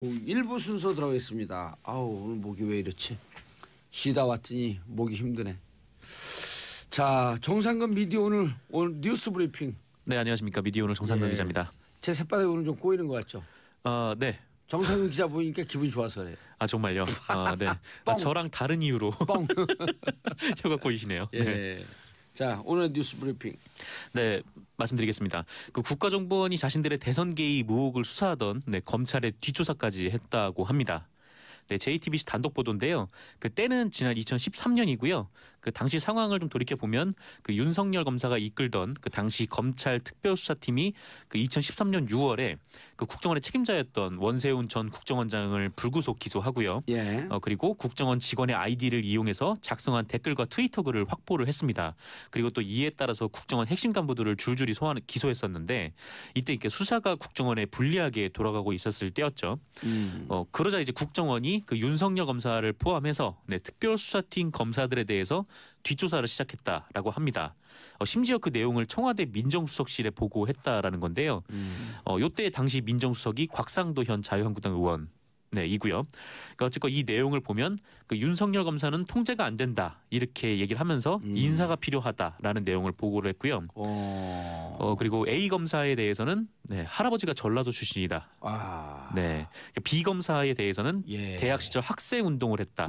일부 순서 들어가겠습니다. 아우 오늘 목이 왜 이렇지? 쉬다 왔더니 목이 힘드네. 자, 정상근 미디어 오늘 뉴스 브리핑. 네, 안녕하십니까. 미디어 오늘 정상근 예. 기자입니다. 제 새바닥이 오늘 좀 꼬이는 것 같죠? 네. 정상근 기자 보니까 기분이 좋아서 그래. 아 정말요? 네. 저랑 다른 이유로 뻥. 혀가 꼬이시네요. 예. 네. 자, 오늘 뉴스 브리핑. 네, 말씀드리겠습니다. 그 국가정보원이 자신들의 대선 개입 의혹을 수사하던 검찰의 뒷조사까지 했다고 합니다. 네, JTBC 단독 보도인데요. 그때는 지난 2013년이고요. 그 당시 상황을 좀 돌이켜 보면 그 윤석열 검사가 이끌던 그 당시 검찰 특별수사팀이 그 2013년 6월에 그 국정원의 책임자였던 원세훈 전 국정원장을 불구속 기소하고요. 예. 그리고 국정원 직원의 아이디를 이용해서 작성한 댓글과 트위터 글을 확보를 했습니다. 그리고 또 이에 따라서 국정원 핵심 간부들을 줄줄이 기소했었는데 이때 이렇게 수사가 국정원에 불리하게 돌아가고 있었을 때였죠. 그러자 이제 국정원이 그 윤석열 검사를 포함해서 특별수사팀 검사들에 대해서 뒷조사를 시작했다라고 합니다. 심지어 그 내용을 청와대 민정수석실에 보고했다라는 건데요. 요때 당시 민정수석이 곽상도 현 자유한국당 의원. 네, 이고요. 그러니까 어쨌건 이 내용을 보면 그 윤석열 검사는 통제가 안 된다 이렇게 얘기를 하면서 인사가 필요하다라는 내용을 보고를 했고요. 그리고 A 검사에 대해서는 할아버지가 전라도 출신이다. 네, B 검사에 대해서는 대학 시절 학생 운동을 했다.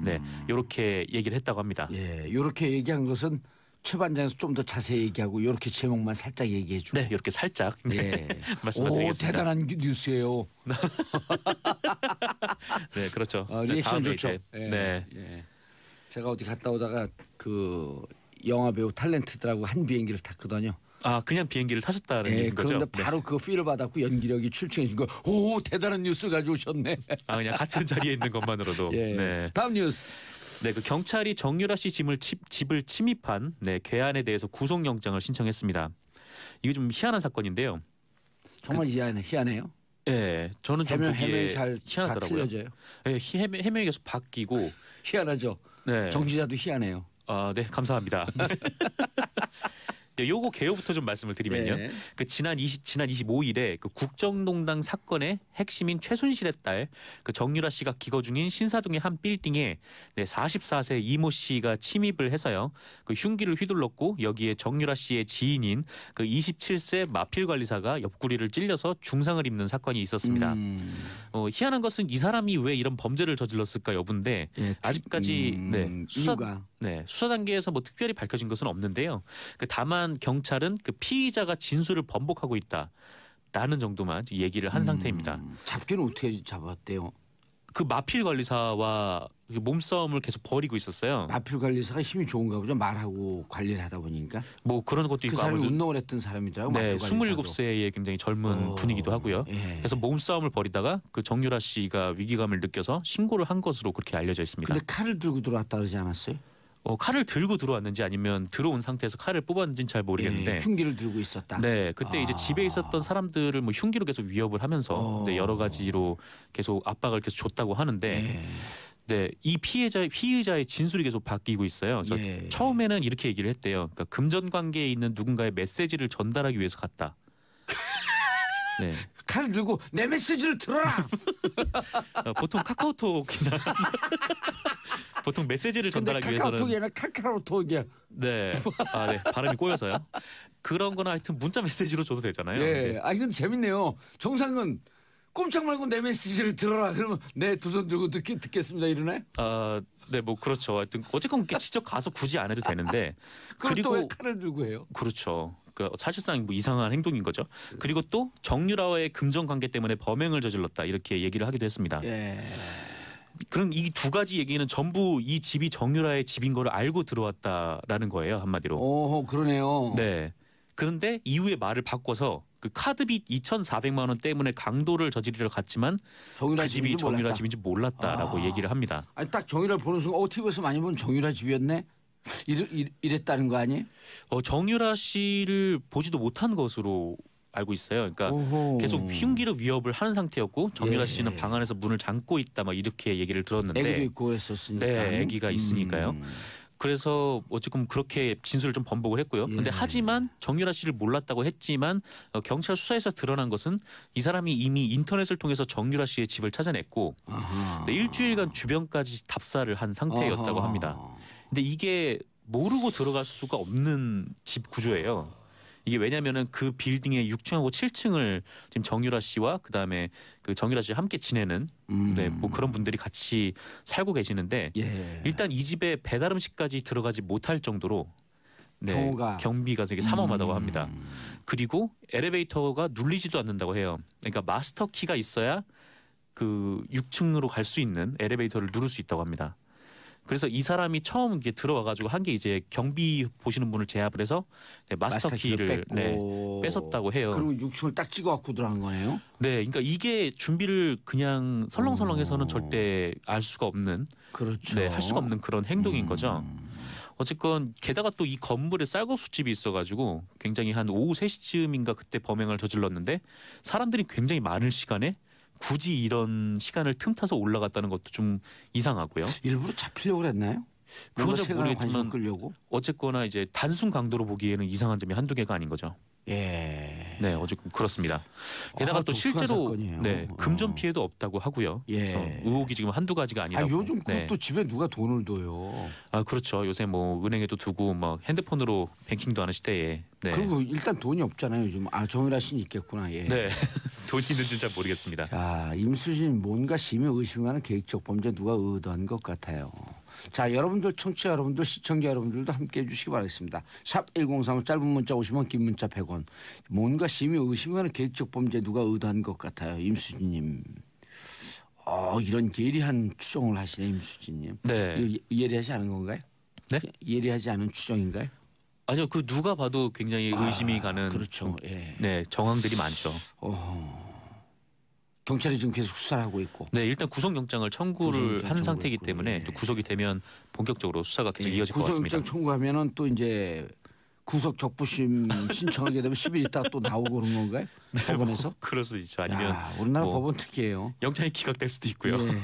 네, 이렇게 얘기를 했다고 합니다. 예, 이렇게 얘기한 것은 최 반장에서 좀 더 자세히 얘기하고 이렇게 제목만 살짝 얘기해 주고. 네, 이렇게 살짝 말씀드리겠습니다. 오, 대단한 뉴스예요. 네, 그렇죠. 리액션 좋죠. 네. 예. 제가 어디 갔다 오다가 그 영화 배우 탤런트들하고 한 비행기를 탔거든요. 아, 그냥 비행기를 타셨다는 얘기인 거죠? 그런데 바로 그 필을 받았고 연기력이 출중해 준 거. 오, 대단한 뉴스 가져오셨네. 아, 그냥 같은 자리에 있는 것만으로도. 예. 네. 다음 뉴스. 네, 그 경찰이 정유라 씨 집을 침입한 괴한에 대해서 구속영장을 신청했습니다. 이게 좀 희한한 사건인데요. 정말 희한해요. 네, 저는 좀 해명이 잘 희한하더라고요. 틀려져요. 네, 해명이 계속 바뀌고. 희한하죠. 네. 정지자도 희한해요. 네, 감사합니다. 네, 요거 개요부터 좀 말씀을 드리면요. 네. 그 지난 25일에 그 국정농단 사건의 핵심인 최순실의 딸 그 정유라 씨가 기거 중인 신사동의 한 빌딩에 44세 이모 씨가 침입을 해서요. 그 흉기를 휘둘렀고 여기에 정유라 씨의 지인인 그 27세 마필 관리사가 옆구리를 찔려서 중상을 입는 사건이 있었습니다. 희한한 것은 이 사람이 왜 이런 범죄를 저질렀을까 여부인데 아직까지 수사 단계에서 뭐 특별히 밝혀진 것은 없는데요. 다만 경찰은 그 피의자가 진술을 번복하고 있다라는 정도만 얘기를 한 상태입니다. 잡기는 어떻게 잡았대요? 그 마필 관리사와 몸싸움을 계속 벌이고 있었어요. 마필 관리사가 힘이 좋은가 보죠. 말하고 관리를 하다 보니까. 뭐 그런 것도 있고. 그 사람이 운동을 했던 사람이더라고. 네, 27세의 굉장히 젊은 분이기도 하고요. 예. 그래서 몸싸움을 벌이다가 그 정유라 씨가 위기감을 느껴서 신고를 한 것으로 그렇게 알려져 있습니다. 근데 칼을 들고 들어왔다 그러지 않았어요? 칼을 들고 들어왔는지 아니면 들어온 상태에서 칼을 뽑았는지는 잘 모르겠는데 흉기를 들고 있었다. 네, 그때 이제 집에 있었던 사람들을 뭐 흉기로 계속 위협을 하면서 여러 가지로 계속 압박을 계속 줬다고 하는데 이 피의자의 진술이 계속 바뀌고 있어요. 그래서 처음에는 이렇게 얘기를 했대요. 그러니까 금전 관계에 있는 누군가의 메시지를 전달하기 위해서 갔다. 네. 칼을 들고 내 메시지를 들어라. 보통 카카오톡이나 보통 메시지를 전달하기 위해서는 카카오톡이 아니라 카카오톡이야. 네, 발음이 꼬여서요. 그런 거나 하여튼 문자 메시지로 줘도 되잖아요. 네, 이건 재밌네요. 정상은 꼼짝 말고 내 메시지를 들어라. 그러면 내 두 손 들고 듣겠습니다 이러네. 네, 뭐 그렇죠. 하여튼 어쨌건 직접 가서 굳이 안 해도 되는데. 그리고 또 왜 칼을 들고 해요? 그렇죠. 사실상 뭐 이상한 행동인 거죠. 그리고 또 정유라와의 금전 관계 때문에 범행을 저질렀다 이렇게 얘기를 하기도 했습니다. 그럼 이 두 가지 얘기는 전부 이 집이 정유라의 집인 걸 알고 들어왔다라는 거예요, 한마디로. 오, 그러네요. 네. 그런데 이후에 말을 바꿔서 그 카드빚 2,400만 원 때문에 강도를 저지르러 갔지만 그 집이 정유라 집인지 몰랐다라고 얘기를 합니다. 아니 딱 정유라를 보는 순간 TV에서 많이 본 정유라 집이었네. 이랬다는 거 아니에요? 정유라 씨를 보지도 못한 것으로 알고 있어요. 그러니까 계속 흉기로 위협을 하는 상태였고 정유라 씨는 방 안에서 문을 잠고 있다 막 이렇게 얘기를 들었는데. 애기도 있고 했었으니까. 네, 애기가 있으니까요. 그래서 어쨌든 그렇게 진술을 좀 번복을 했고요. 예. 근데 하지만 정유라 씨를 몰랐다고 했지만 경찰 수사에서 드러난 것은 이 사람이 이미 인터넷을 통해서 정유라 씨의 집을 찾아냈고 아하. 일주일간 주변까지 답사를 한 상태였다고 아하. 합니다. 근데 이게 모르고 들어갈 수가 없는 집 구조예요. 이게 왜냐면은 그 빌딩의 6층하고 7층을 지금 정유라 씨와 그다음에 그 정유라 씨와 함께 지내는 네, 뭐 그런 분들이 같이 살고 계시는데 예. 일단 이 집에 배달 음식까지 들어가지 못할 정도로 네, 경호가 경비가 되게 삼엄하다고 합니다. 그리고 엘리베이터가 눌리지도 않는다고 해요. 그러니까 마스터 키가 있어야 그 6층으로 갈 수 있는 엘리베이터를 누를 수 있다고 합니다. 그래서 이 사람이 처음 이게 들어와가지고 한 게 이제 경비 보시는 분을 제압을 해서 네, 마스터 키를 네, 뺏었다고 해요. 그리고 6층을 딱 찍어갖고 들어간 거네요. 네, 그러니까 이게 준비를 그냥 설렁설렁해서는 절대 알 수가 없는, 그렇죠. 네, 할 수가 없는 그런 행동인 거죠. 어쨌건 게다가 또 이 건물에 쌀국수집이 있어가지고 굉장히 한 오후 3시쯤인가 그때 범행을 저질렀는데 사람들이 굉장히 많을 시간에 굳이 이런 시간을 틈타서 올라갔다는 것도 좀 이상하고요. 일부러 잡히려고 그랬나요? 그건 잘 세간의 관심을 모르겠지만 끌려고. 어쨌거나 이제 단순 강도로 보기에는 이상한 점이 한두 개가 아닌 거죠. 예. 네, 어쨌든 그렇습니다. 게다가 또 독특한 실제로 사건이에요. 네, 금전 피해도 없다고 하고요. 예. 그래서 의혹이 지금 한두 가지가 아, 아니라고. 요즘 네. 그것도 집에 누가 돈을 둬요. 아, 그렇죠. 요새 뭐 은행에도 두고 막 핸드폰으로 뱅킹도 하는 시대에. 네. 그리고 일단 돈이 없잖아요. 요즘. 아, 정유라 씨는 있겠구나. 예. 네. 돈이 있는지는 잘 모르겠습니다. 자, 임수진 뭔가 심히 의심하는 계획적 범죄 누가 의도한 것 같아요. 자, 여러분들 청취자 여러분들 시청자 여러분들도 함께 해주시기 바라겠습니다. 샵 1035 짧은 문자 50원 긴 문자 100원. 뭔가 심히 의심하는 계획적 범죄 누가 의도한 것 같아요. 임수진님. 이런 예리한 추정을 하시네 임수진님. 네. 이거 예리하지 않은 건가요? 네? 예리하지 않은 추정인가요? 아니요, 그 누가 봐도 굉장히 의심이 가는 그렇죠. 예. 네, 정황들이 많죠. 경찰이 지금 계속 수사를 하고 있고. 네, 일단 구속영장을 청구를 구속영장 한 상태이기 청구했고, 때문에 예. 또 구속이 되면 본격적으로 수사가 계속 이어질 것 같습니다. 구속영장 청구하면은 또 이제 구속 적부심 신청하게 되면 10일 있다가 또 나오고 그런 건가요? 법원에서? 그럴 수도 있죠. 아니면 야, 우리나라 뭐 법원 특이해요. 영장이 기각될 수도 있고요. 예.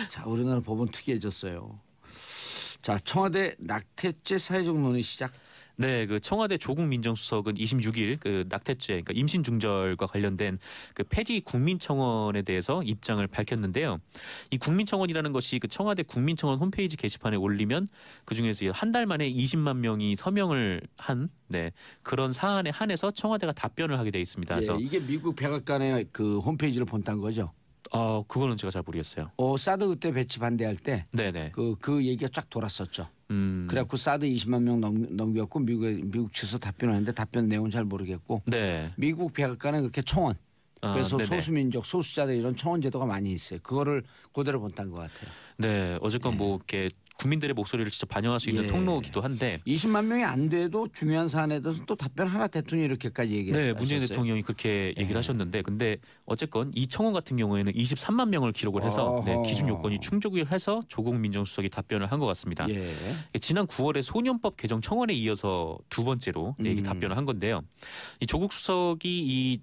자, 우리나라 법원 특이해졌어요. 자, 청와대 낙태죄 사회적 논의 시작. 네, 그 청와대 조국 민정수석은 26일 그 낙태죄, 그러니까 임신 중절과 관련된 그 폐지 국민청원에 대해서 입장을 밝혔는데요. 이 국민청원이라는 것이 그 청와대 국민청원 홈페이지 게시판에 올리면 그 중에서 한 달 만에 20만 명이 서명을 한 네, 그런 사안에 한해서 청와대가 답변을 하게 돼 있습니다. 그래서 이게 미국 백악관의 그 홈페이지를 본딴 거죠. 그거는 제가 잘 모르겠어요. 사드 그때 배치 반대할 때 네네. 그 얘기가 쫙 돌았었죠. 음. 그래갖고 사드 20만 명 넘겼고 미국 측에서 답변을 했는데 답변 내용은 잘 모르겠고 네. 미국 백악관에 그렇게 청원 그래서 네네. 소수민족 소수자들 이런 청원 제도가 많이 있어요. 그거를 그대로 본딴 것 같아요. 네, 어쨌건 예. 뭐 이렇게 국민들의 목소리를 직접 반영할 수 있는 예. 통로이기도 한데 20만 명이 안 돼도 중요한 사안에 대해서 또 답변 하나 대통령이 이렇게까지 얘기했어요. 네, 문재인 대통령이 그렇게 얘기를 하셨는데 근데 어쨌건 이 청원 같은 경우에는 23만 명을 기록을 해서 네, 어허. 기준 요건이 충족을 해서 조국 민정수석이 답변을 한 것 같습니다. 예. 지난 9월에 소년법 개정 청원에 이어서 두 번째로 네, 이게 답변을 한 건데요. 이 조국 수석이 이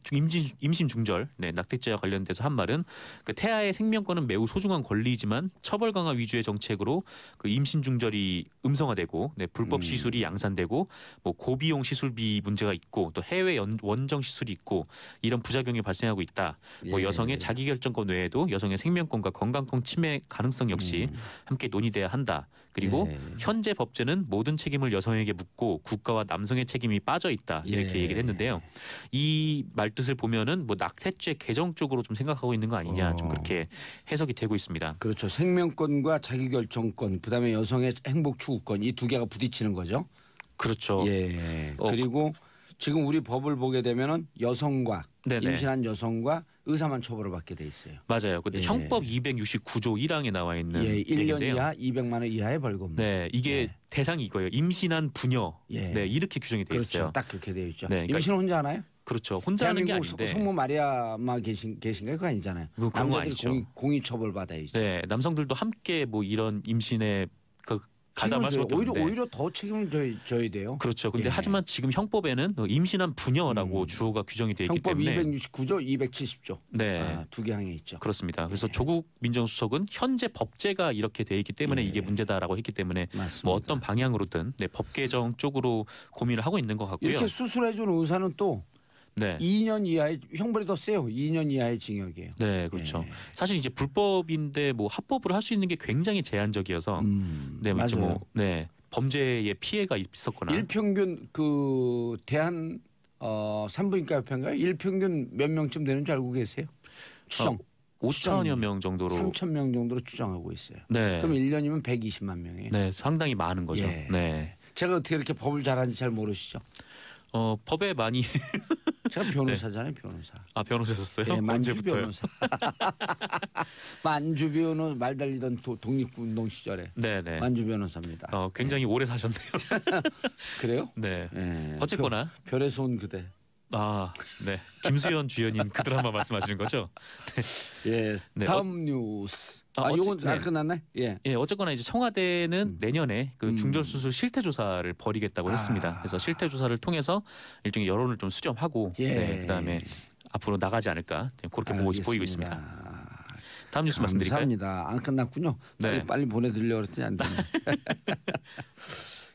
임신 중절 네, 낙태죄와 관련돼서 한 말은 그 태아의 생명권은 매우 소중한 권리이지만 처벌 강화 위주의 정책으로 그 임신 중절이 음성화되고 네, 불법 시술이 양산되고 뭐 고비용 시술비 문제가 있고 또 해외 원정 시술이 있고 이런 부작용이 발생하고 있다. 뭐 예. 여성의 자기결정권 외에도 여성의 생명권과 건강권 침해 가능성 역시 함께 논의돼야 한다. 그리고 예. 현재 법제는 모든 책임을 여성에게 묻고 국가와 남성의 책임이 빠져 있다 이렇게 예. 얘기를 했는데요. 이 말뜻을 보면은 뭐 낙태죄 개정 쪽으로 좀 생각하고 있는 거 아니냐 좀 그렇게 해석이 되고 있습니다. 그렇죠. 생명권과 자기결정권 그다음에 여성의 행복 추구권 이 두 개가 부딪히는 거죠. 그렇죠. 예. 어, 그리고 지금 우리 법을 보게 되면은 여성과 네네. 임신한 여성과 의사만 처벌을 받게 돼 있어요. 맞아요. 근데 예. 형법 269조 1항에 나와 있는 예, 1년 얘기인데요. 이하 200만 원 이하의 벌금. 네, 이게 예. 대상이 이거예요. 임신한 부녀. 예. 네, 이렇게 규정이 돼 그렇죠. 있어요. 딱 그렇게 되어 있죠. 네, 그러니까 임신 혼자 하나요? 그렇죠. 혼자 하는 게 대한민국 아닌데. 성모 마리아만 계신가요? 그거 아니잖아요. 그건 그런 거 남자들이 아니죠. 공익 처벌 받아야죠. 네, 남성들도 함께 뭐 이런 임신에 가담할 수밖에 없는데. 오히려 더 책임을 져야 돼요. 그렇죠. 근데 예. 하지만 지금 형법에는 임신한 부녀라고 주어가 규정이 되어 있기 형법 때문에 269조, 270조. 네. 두 개 항에 있죠. 그렇습니다. 그래서 예. 조국 민정수석은 현재 법제가 이렇게 돼 있기 때문에 예. 이게 문제다라고 했기 때문에 맞습니다. 뭐 어떤 방향으로든 법 개정 쪽으로 고민을 하고 있는 것 같고요. 이렇게 수술해준 의사는 또 네. 2년 이하의 형벌이 더 세요. 2년 이하의 징역이에요. 네, 그렇죠. 예. 사실 이제 불법인데 뭐 합법으로 할 수 있는 게 굉장히 제한적이어서 네, 맞아요. 이제 뭐 범죄의 피해가 있었거나 일평균 그 대한 산부인과 협회인가요? 일평균 몇 명쯤 되는 줄 알고 계세요? 추정. 5천여 명 정도로 3천 명 정도로 추정하고 있어요. 네. 그럼 1년이면 120만 명이에요. 네, 상당히 많은 거죠. 예. 네. 제가 어떻게 이렇게 법을 잘하는지 잘 모르시죠? 법에 많이 제가 변호사잖아요, 변호사. 변호사셨어요? 예, 만주 언제부터요? 변호사. 만주 변호 말 달리던 독립운동 시절에 네, 네. 만주 변호사입니다. 굉장히 오래 사셨네요. 그래요? 네. 예. 어쨌거나 별에서 온 그대. 네. 김수현 주연인 그 드라마 말씀하시는 거죠? 예. 네, 다음 뉴스. 아, 요건 네. 끝났나요? 예. 예, 어쨌거나 이제 청와대는 내년에 그 중절 수술 실태 조사를 벌이겠다고 했습니다. 그래서 실태 조사를 통해서 일종의 여론을 좀 수렴하고 예. 그다음에 앞으로 나가지 않을까 그렇게 보이고 있습니다. 다음 뉴스 말씀드릴까요? 감사합니다. 안 끝났군요. 네. 빨리 보내드리려고 그랬더니 안 되네.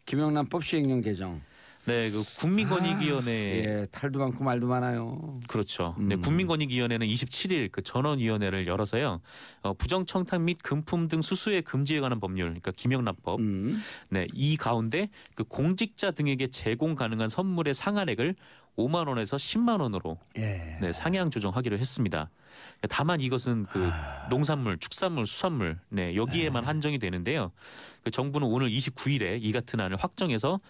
김영란법 시행령 개정. 네, 그 국민권익위원회 예, 탈도 많고 말도 많아요. 그렇죠. 네, 국민권익위원회는 27일 그 전원위원회를 열어서요. 부정청탁 및 금품 등 수수의 금지에 관한 법률, 그러니까 김영란법. 네, 이 가운데 그 공직자 등에게 제공 가능한 선물의 상한액을 5만 원에서 10만 원으로 예. 네, 상향 조정하기로 했습니다. 다만 이것은 그 농산물, 축산물, 수산물 여기에만 한정이 되는데요. 그 정부는 오늘 29일에 이 같은 안을 확정해서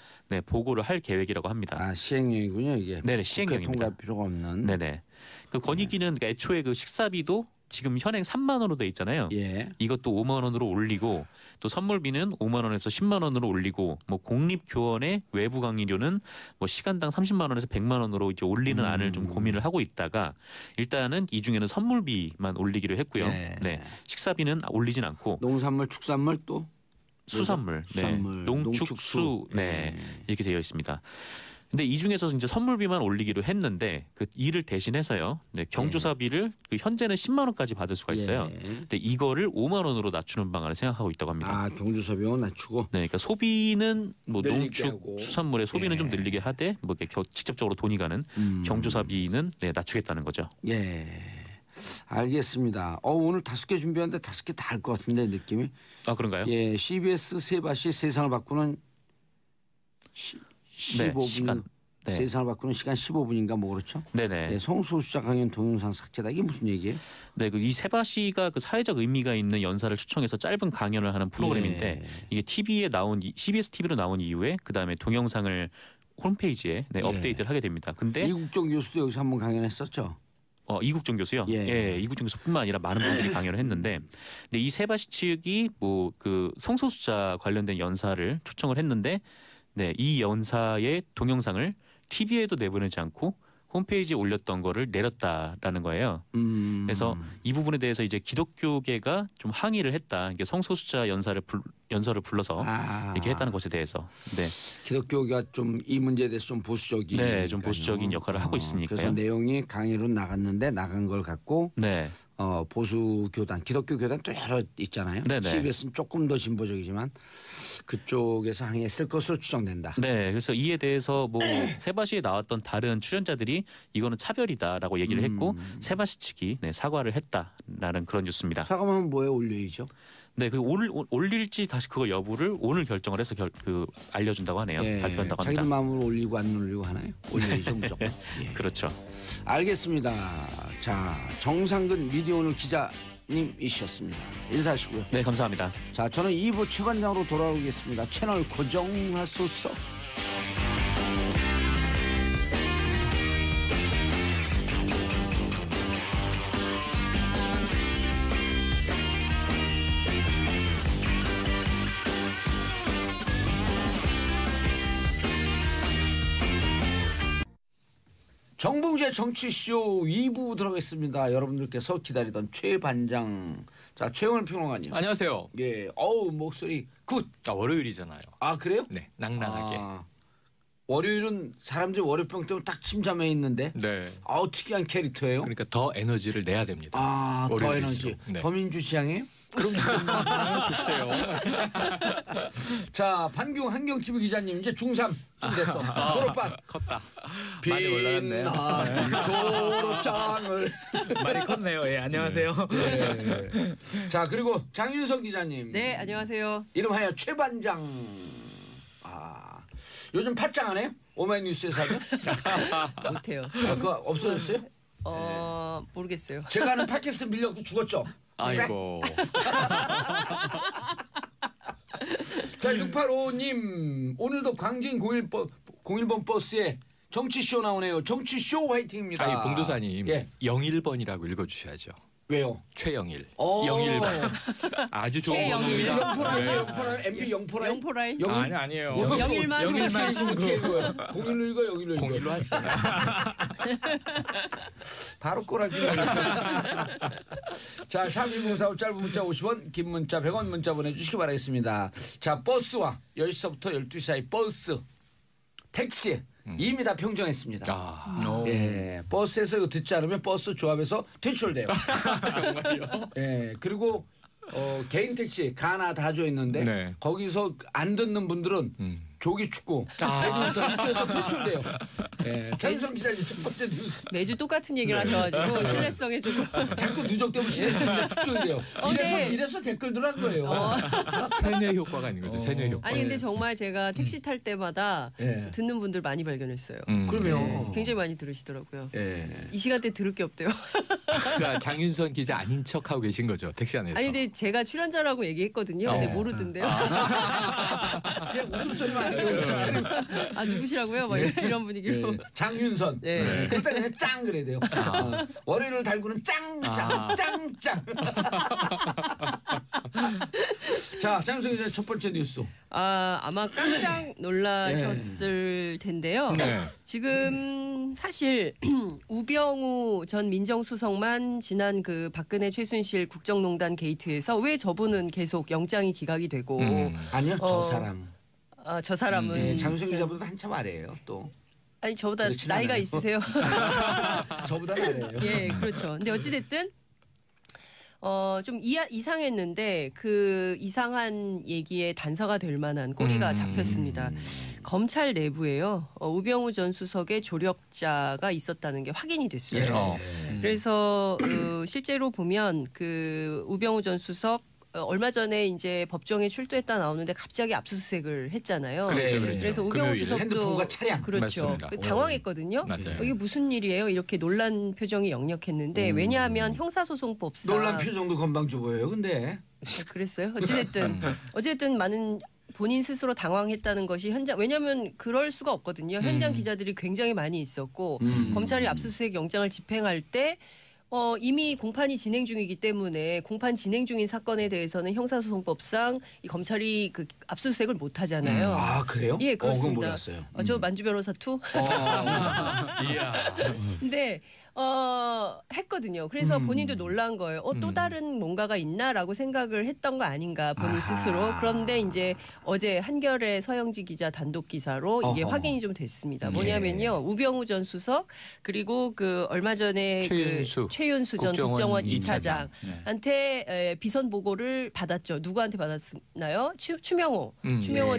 보고를 할 계획이라고 합니다. 시행령이군요 이게. 네네, 국회 시행령입니다. 통과할 필요가 없는. 네네. 그 권익위는 그러니까 애초에 그 식사비도 지금 현행 3만 원으로 돼 있잖아요. 예. 이것도 5만 원으로 올리고 또 선물비는 5만 원에서 10만 원으로 올리고 뭐 공립교원의 외부 강의료는 뭐 시간당 30만 원에서 100만 원으로 이제 올리는 안을 좀 고민을 하고 있다가 일단은 이 중에는 선물비만 올리기로 했고요. 예. 네. 식사비는 올리진 않고 농산물, 축산물 또 수산물, 수산물, 농축수 이렇게 되어 있습니다. 근데 이 중에서 이제 선물비만 올리기로 했는데 그 이를 대신해서요. 경조사비를 그 현재는 10만 원까지 받을 수가 있어요. 예. 근데 이거를 5만 원으로 낮추는 방안을 생각하고 있다고 합니다. 경주사 비용 낮추고. 네, 그러니까 소비는 뭐 늘리게 농축 하고. 수산물의 소비는 예. 좀 늘리게 하되 뭐 이렇게 직접적으로 돈이 가는 경조사비는 낮추겠다는 거죠. 예. 알겠습니다. 오늘 5개 준비하는데 5개 다 할 것 같은데 느낌이. 아 그런가요? 예, CBS 세바시 세상을 바꾸는 15분 시간. 네. 세상을 바꾸는 시간 15분인가 뭐 그렇죠? 네네. 네, 성소수자 강연 동영상 삭제다 이게 무슨 얘기예요? 네, 그 이 세바시가 그 사회적 의미가 있는 연사를 초청해서 짧은 강연을 하는 프로그램인데 예. 이게 TV에 나온 CBS TV로 나온 이후에 그 다음에 동영상을 홈페이지에 업데이트를 하게 됩니다. 근데 이국종 교수도 여기서 한번 강연했었죠. 이국종 교수요. 예. 이국종 교수뿐만 아니라 많은 분들이 강연을 했는데, 근데 이 세바시 측이 뭐 그 성소수자 관련된 연사를 초청을 했는데, 이 연사의 동영상을 TV에도 내보내지 않고 홈페이지에 올렸던 거를 내렸다라는 거예요. 그래서 이 부분에 대해서 이제 기독교계가 좀 항의를 했다. 이게 성소수자 연설을 불러서 이렇게 했다는 것에 대해서. 네. 기독교가 좀 이 문제에 대해서 좀 보수적인. 네, 좀 보수적인 역할을 하고 있으니까요. 그래서 내용이 강의로 나갔는데 나간 걸 갖고 네. 보수 교단, 기독교 교단 또 여러 있잖아요. 네네. CBS는 조금 더 진보적이지만 그쪽에서 항의했을 것으로 추정된다. 네, 그래서 이에 대해서 뭐 세바시에 나왔던 다른 출연자들이 이거는 차별이다라고 얘기를 했고 세바시 측이 사과를 했다라는 그런 뉴스입니다. 사과하면 뭐에 올려야죠? 네, 그 올릴지 다시 그거 여부를 오늘 결정을 해서 알려준다고 하네요. 발표한다고 합니다. 자기들 마음으로 올리고 안 올리고 하나요? 올려야죠 무조건. 예. 그렇죠. 알겠습니다. 자, 정상근 미디어오늘 기자님이셨습니다. 인사하시고요. 네, 감사합니다. 자, 저는 2부 최관장으로 돌아오겠습니다. 채널 고정하소서. 정봉재 정치쇼 2부 들어가겠습니다. 여러분들께서 기다리던 최반장. 자, 최영일 평론가님. 안녕하세요. 예, 목소리 굿. 월요일이잖아요. 아, 그래요? 네, 낭낭하게. 월요일은 사람들이 월요병 때문에 딱 침잠해 있는데. 네. 특이한 캐릭터예요. 그러니까 더 에너지를 내야 됩니다. 더 에너지. 네. 더 민주시장이에요? 그럼 글쎄요. 자, 반경 한경 TV 기자님 이제 중3쯤 됐어. 졸업반. 컸다. 많이 올라갔네요. 졸업장을. 많이 컸네요. 예, 안녕하세요. 네. 자, 그리고 장윤성 기자님. 네, 안녕하세요. 이름하여 최반장. 요즘 팟짱 안 해요? 오마이뉴스에서 하죠? 못해요. 그거 없어졌어요? 모르겠어요. 제가 하는 팟캐스트 밀려서 죽었죠? 아이고. 자, 685님 오늘도 광진 01번 버스에 정치쇼 나오네요. 정치쇼 화이팅입니다. 아니 봉도사님 예. 01번이라고 읽어주셔야죠. 왜요? 최영일. 오. 01번. 아주 좋은 최영일. 번호입니다. 영포라인, 네. 영포라인, MB 영포라인. 영포라인. 아니에요. 영일만 친구. 01로 읽어, 01로 읽어. 01로 하시죠. 바로 꼬라지. 자, 샵1045 짧은 문자 50원, 긴 문자 100원 문자 보내주시기 바라겠습니다. 자, 버스와 10시부터 12시 사이 버스, 택시 이미 다 평정했습니다. 예, 버스에서 이거 듣지 않으면 버스 조합에서 퇴출돼요. 정말요? 예, 그리고 개인 택시 가나 다 줘 있는데 네. 거기서 안 듣는 분들은 조기 축구 배드민턴에서 퇴출돼요. 예, 장성 기자님 첫 번째 뉴스. 매주 똑같은 얘기를 하셔가지고 신뢰성에 조금. 자꾸 누적되면 신뢰성이 축적이 돼요. 이래서 댓글들 한 거예요. 세뇌 효과가 있는 거죠. 세뇌 효과. 아니 근데 정말 제가 택시 탈 때마다 예. 듣는 분들 많이 발견했어요. 그러면 굉장히 많이 들으시더라고요. 예. 이 시간대 들을 게 없대요. 그러니까 장윤선 기자 아닌 척하고 계신 거죠. 택시 안에서. 아니 근데 제가 출연자라고 얘기했거든요. 근데 모르던데요. 그냥 웃음소리만 하고 아 누구시라고요? 막 이런 분위기로. 예. 장윤선. 네. 그럴 때 그냥 짱 그래야 돼요. 월요일을 달구는 짱짱. 자, 장윤선 기자 첫 번째 뉴스. 아마 깜짝 놀라셨을 텐데요. 네. 지금 사실 우병우 전 민정수석만 지난 그 박근혜 최순실 국정농단 게이트에서 왜 저분은 계속 영장이 기각이 되고 아니요, 저 사람. 저 사람은 예, 장윤선 기자보다 한참 아래예요. 또 아니 저보다 그렇진 나이가 않아요. 있으세요. 저보다 아래예요. 예, 그렇죠. 근데 어찌 됐든 좀 이상했는데 그 이상한 얘기에 단서가 될 만한 꼬리가 잡혔습니다. 검찰 내부에요. 우병우 전 수석의 조력자가 있었다는 게 확인이 됐어요. 그래서 실제로 보면 그 우병우 전 수석 얼마 전에 이제 법정에 출두했다 나오는데 갑자기 압수수색을 했잖아요. 그래서 우병우 금요일. 수석도 핸드폰과 차량. 그렇죠. 맞습니다. 당황했거든요. 맞아요. 이게 무슨 일이에요? 이렇게 놀란 표정이 역력했는데 왜냐하면 형사소송법상 놀란 표정도 건방져 보여요. 근데 그랬어요. 어쨌든 많은 본인 스스로 당황했다는 것이 현장 왜냐하면 그럴 수가 없거든요. 현장 기자들이 굉장히 많이 있었고 검찰이 압수수색 영장을 집행할 때 이미 공판이 진행 중이기 때문에 공판 진행 중인 사건에 대해서는 형사소송법상 이 검찰이 그 압수수색을 못 하잖아요. 아, 그래요? 예, 그건 그렇습니다. 몰랐어요. 저 만주 변호사 투. 이야. 근데 했거든요. 그래서 본인도 놀란 거예요. 또 다른 뭔가가 있나라고 생각을 했던 거 아닌가 본인 스스로. 그런데 이제 어제 한겨레 서영지 기자 단독 기사로 이게 확인이 좀 됐습니다. 뭐냐면요, 우병우 전 수석 그리고 그 얼마 전에 최윤수 전 국정원 2차장한테 비선 보고를 받았죠. 누구한테 받았나요? 추명호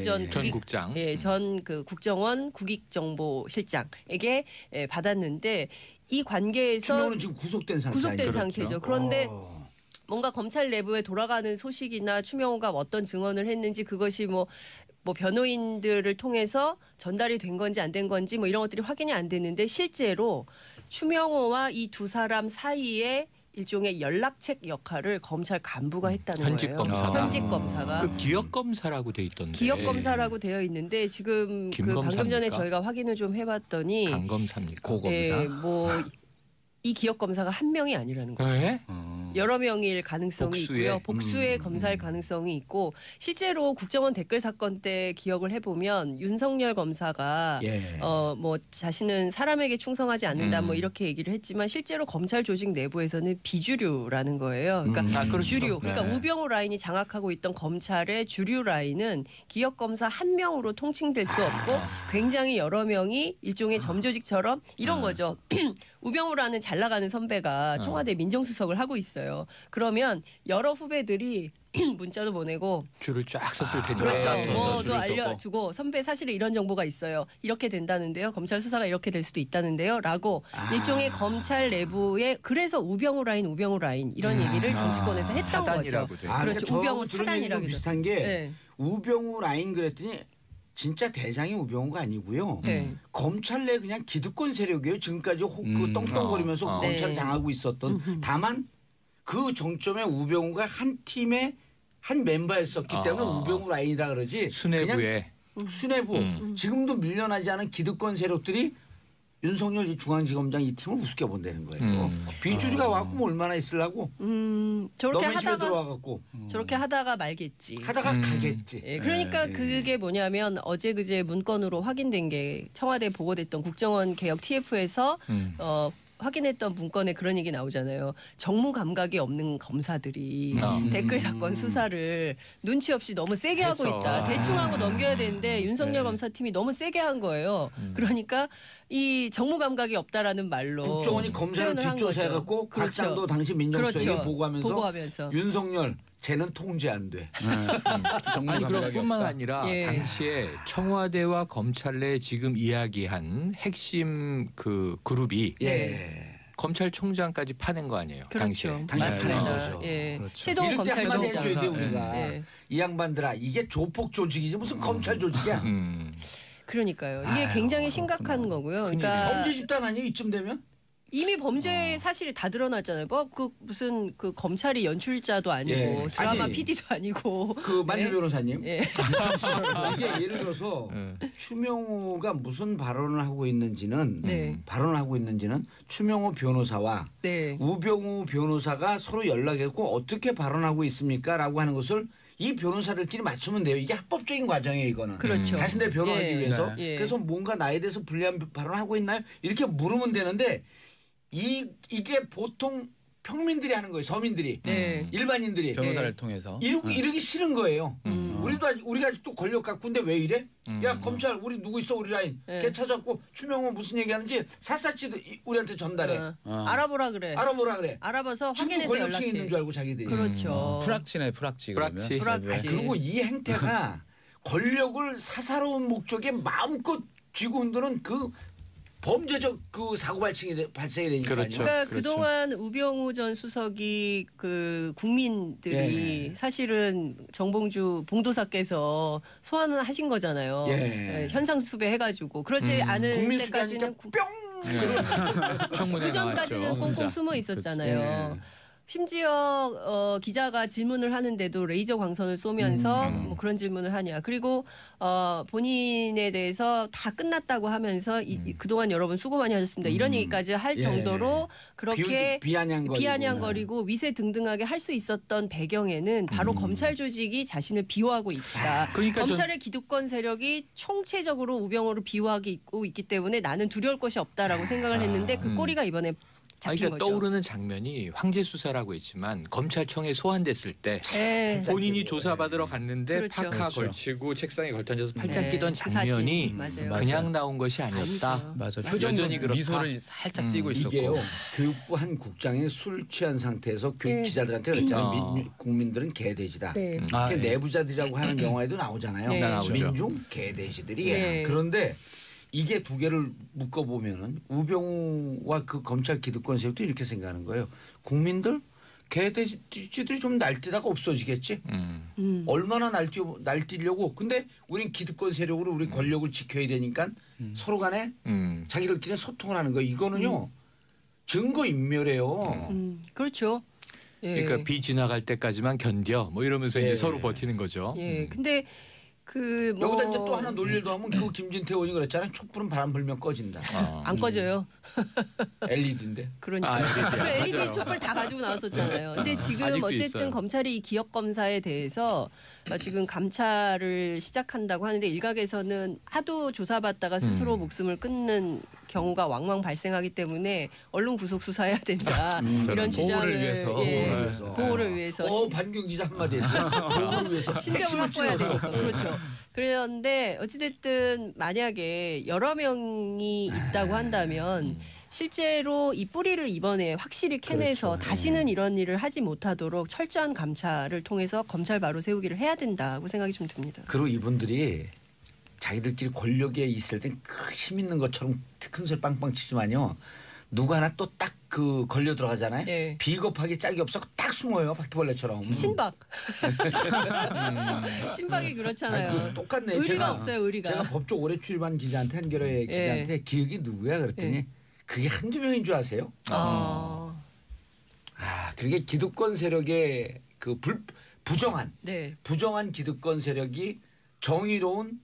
전 국장. 예, 전 그 국정원 국익정보실장에게 받았는데. 이 관계에서 추명호는 지금 구속된 상태죠. 그런데 뭔가 검찰 내부에 돌아가는 소식이나 추명호가 어떤 증언을 했는지 그것이 뭐 변호인들을 통해서 전달이 된 건지 안 된 건지 뭐 이런 것들이 확인이 안 됐는데 실제로 추명호와 이 두 사람 사이에 일종의 연락책 역할을 검찰 간부가 했다는 현직 거예요. 검사가. 현직 검사가. 그 기억 검사라고 돼 있던데. 기억 검사라고 되어 있는데 지금 그 방금 전에 저희가 확인을 좀 해봤더니 강 검사입니까? 고검사. 이 기억 검사가 한 명이 아니라는 거예요. 네? 여러 명일 가능성이 복수의? 있고요. 복수의 검사일 가능성이 있고 실제로 국정원 댓글 사건 때 기억을 해보면 윤석열 검사가 예. 뭐 자신은 사람에게 충성하지 않는다 뭐 음. 이렇게 얘기를 했지만 실제로 검찰 조직 내부에서는 비주류라는 거예요. 그러니까 그렇죠. 주류, 그러니까 네. 우병우 라인이 장악하고 있던 검찰의 주류 라인은 기업 검사 한 명으로 통칭될 수 없고 굉장히 여러 명이 일종의 점조직처럼 이런 거죠. 우병우라는 잘 나가는 선배가 청와대 민정수석을 하고 있어요. 그러면 여러 후배들이 문자도 보내고 줄을 쫙 섰을 텐데. 그렇죠. 네. 뭐도 줄을 서고. 알려주고 선배 사실은 이런 정보가 있어요. 이렇게 된다는데요. 검찰 수사가 이렇게 될 수도 있다는데요. 라고 일종의 검찰 내부에 그래서 우병우 라인 이런 얘기를 정치권에서 했던 거죠. 사단이라고 돼. 아, 그렇죠. 그러니까 우병우 저하고 들은 얘기랑 사단이라고 비슷한 게 네. 우병우 라인 그랬더니 진짜 대장이 우병우가 아니고요. 네. 검찰 내 그냥 기득권 세력이에요. 지금까지 그 똥똥거리면서 검찰을 네. 장하고 있었던. 다만 그 정점에 우병우가 한 팀의 한 멤버였었기 때문에 우병우 라인이라 그러지. 수뇌부에. 그냥 수뇌부. 지금도 밀려나지 않은 기득권 세력들이 윤석열 이 중앙지검장 이 팀을 우습게 본다는 거예요. 비주류가 와갖고 뭐 얼마나 있으려고. 저렇게 너무 집에 하다가 들어와갖고 저렇게 하다가 말겠지. 하다가 가겠지. 예, 그러니까 그게 뭐냐면 어제 그제 문건으로 확인된 게 청와대 보고됐던 국정원 개혁 TF에서 확인했던 문건에 그런 얘기 나오잖아요. 정무 감각이 없는 검사들이 댓글 사건 수사를 눈치 없이 너무 세게 하고 했어. 있다. 대충 하고 넘겨야 되는데 윤석열 검사팀이 너무 세게 한 거예요. 그러니까 이 정무 감각이 없다라는 말로 국정원이 검사를 표현을 한 뒷조사해갖고 거죠. 박상도 당시 민정수석에게 그렇죠. 보고하면서 윤석열 쟤는 통제 안 돼. 아니 그럼 뿐만 아니라 예. 당시에 청와대와 검찰 내 지금 이야기한 핵심 그 그룹이 예. 검찰총장까지 파낸 거 아니에요? 그렇죠. 당시에. 당시에 파낸 맞습니다. 거죠. 예. 그렇죠. 최동 이럴 때 한마디 검찰총장. 해줘야 돼 우리가. 네. 이 양반들아 이게 조폭 조직이지 무슨 검찰 조직이야. 그러니까요. 이게 굉장히 심각한 거고요. 큰일이네. 그러니까 범죄 집단 아니에요 이쯤 되면? 이미 범죄 사실이 다 드러났잖아요. 뭐 그 무슨 그 검찰이 연출자도 아니고 예. 드라마 아니, PD도 아니고. 그 만주 네. 변호사님. 예. 이게 예를 들어서 추명호가 무슨 발언을 하고 있는지는 네. 추명호 변호사와 네. 우병우 변호사가 서로 연락했고 어떻게 발언하고 있습니까라고 하는 것을 이 변호사들끼리 맞추면 돼요. 이게 합법적인 과정이에요, 이거는. 그렇죠. 자신들 변호하기 예. 위해서. 네. 그래서 뭔가 나에 대해서 불리한 발언하고 있나요? 이렇게 물으면 되는데 이게 보통 평민들이 하는 거예요. 서민들이. 네. 일반인들이. 변호사를 통해서 이러기 싫은 거예요. 우리가 아직도 권력 갖고인데 왜 이래? 야 검찰 우리 누구 있어 우리 라인. 네. 걔 찾았고 추명호 무슨 얘기하는지 샅샅이 우리한테 전달해. 알아보라 그래. 알아보라 그래. 알아봐서 지금 확인해서 권력층에 연락해. 있는 줄 알고 자기들이. 그렇죠. 프락치네 프락치 그러면. 프락치. 프락치. 그리고 이 행태가 권력을 사사로운 목적에 마음껏 쥐고 흔드는 그 범죄적 그 사고 발생이 되니까요. 그렇죠. 그러니까 그동안 우병우 전 수석이 그 국민들이 사실은 정봉주 봉도사께서 소환을 하신 거잖아요. 예. 현상 수배해가지고 그렇지 않은 국민 때까지는 수배하니까 뿅. 청문회 그 전까지는 나왔죠. 꽁꽁 숨어 있었잖아요. 심지어 기자가 질문을 하는데도 레이저 광선을 쏘면서 뭐 그런 질문을 하냐. 그리고 본인에 대해서 다 끝났다고 하면서 그동안 여러분 수고 많이 하셨습니다. 이런 얘기까지 할 예. 정도로 그렇게 비아냥거리고. 위세 등등하게 할 수 있었던 배경에는 바로 검찰 조직이 자신을 비호하고 있다. 그러니까 검찰의 기득권 세력이 총체적으로 우병우를 비호하고 있기 때문에 나는 두려울 것이 없다라고 생각을 했는데 그 꼬리가 이번에 잡힌 그러니까 거죠. 떠오르는 장면이 황제 수사라고 했지만 검찰청에 소환됐을 때 예. 본인이 조사받으러 갔는데 그렇죠. 파카 그렇죠. 걸치고 책상에 걸터앉아서 팔짱 네, 끼던 그 장면이 사진. 맞아요. 그냥 나온 것이 아니었다. 아니죠. 맞아. 맞습니다. 표정도 여전히 그렇다. 미소를 살짝 띄고 있었고. 이게요. 교육부 한 국장이 술 취한 상태에서 네. 기자들한테 그랬잖아요. 어. 국민들은 개돼지다. 네. 아, 이렇게 예. 내부자들이라고 하는 영화에도 나오잖아요. 네. 나오죠. 민중 개돼지들이. 네. 그런데 이게 두 개를 묶어 보면은 우병우와 그 검찰 기득권 세력도 이렇게 생각하는 거예요. 국민들 개돼지들이 좀 날뛰다가 없어지겠지. 얼마나 날뛰려고. 근데 우린 기득권 세력으로 우리 권력을 지켜야 되니까 서로 간에 자기들끼리 소통을 하는 거예요. 이거는요. 증거 인멸이에요. 그렇죠. 예. 그러니까 비 지나갈 때까지만 견뎌 뭐 이러면서 예. 이제 서로 버티는 거죠. 예. 근데 뭐 여기다 이제 또 하나 논리를 더하면 그 김진태 의원이 그랬잖아요. 촛불은 바람 불면 꺼진다. 안 꺼져요. LED인데. 그러니까 그 LED 촛불 다 가지고 나왔었잖아요. 근데 지금 아직도 어쨌든 있어요. 검찰이 이 기억 검사에 대해서 지금 감찰을 시작한다고 하는데 일각에서는 하도 조사받다가 스스로 목숨을 끊는 경우가 왕왕 발생하기 때문에 얼른 구속 수사해야 된다 이런 주장을 보호를 위해서. 보호를 위해서 반경 기자 한마디 했어요. 보호를 위해서 신경을 확보해야 되니까 그렇죠. 그런데 어찌됐든 만약에 여러 명이 있다고 한다면 실제로 이 뿌리를 이번에 확실히 캐내서 그렇죠. 다시는 이런 일을 하지 못하도록 철저한 감찰을 통해서 검찰 바로 세우기를 해야 된다고 생각이 좀 듭니다. 그리고 이분들이 자기들끼리 권력에 있을 땐 힘 있는 것처럼 큰 소리 빵빵 치지만요. 누구 하나 또 딱 그 걸려 들어가잖아요. 네. 비겁하게 짝이 없어 딱 숨어요. 바퀴벌레처럼. 친박. 친박이 그렇잖아요. 똑같네. 의리가 없어요. 의리가. 제가 법조 오래 출입한 기자한테 한겨레 기자한테 기억이 누구야 그랬더니 그게 한두 명인 줄 아세요? 아, 그게 기득권 세력의 그 부정한 기득권 세력이 정의로운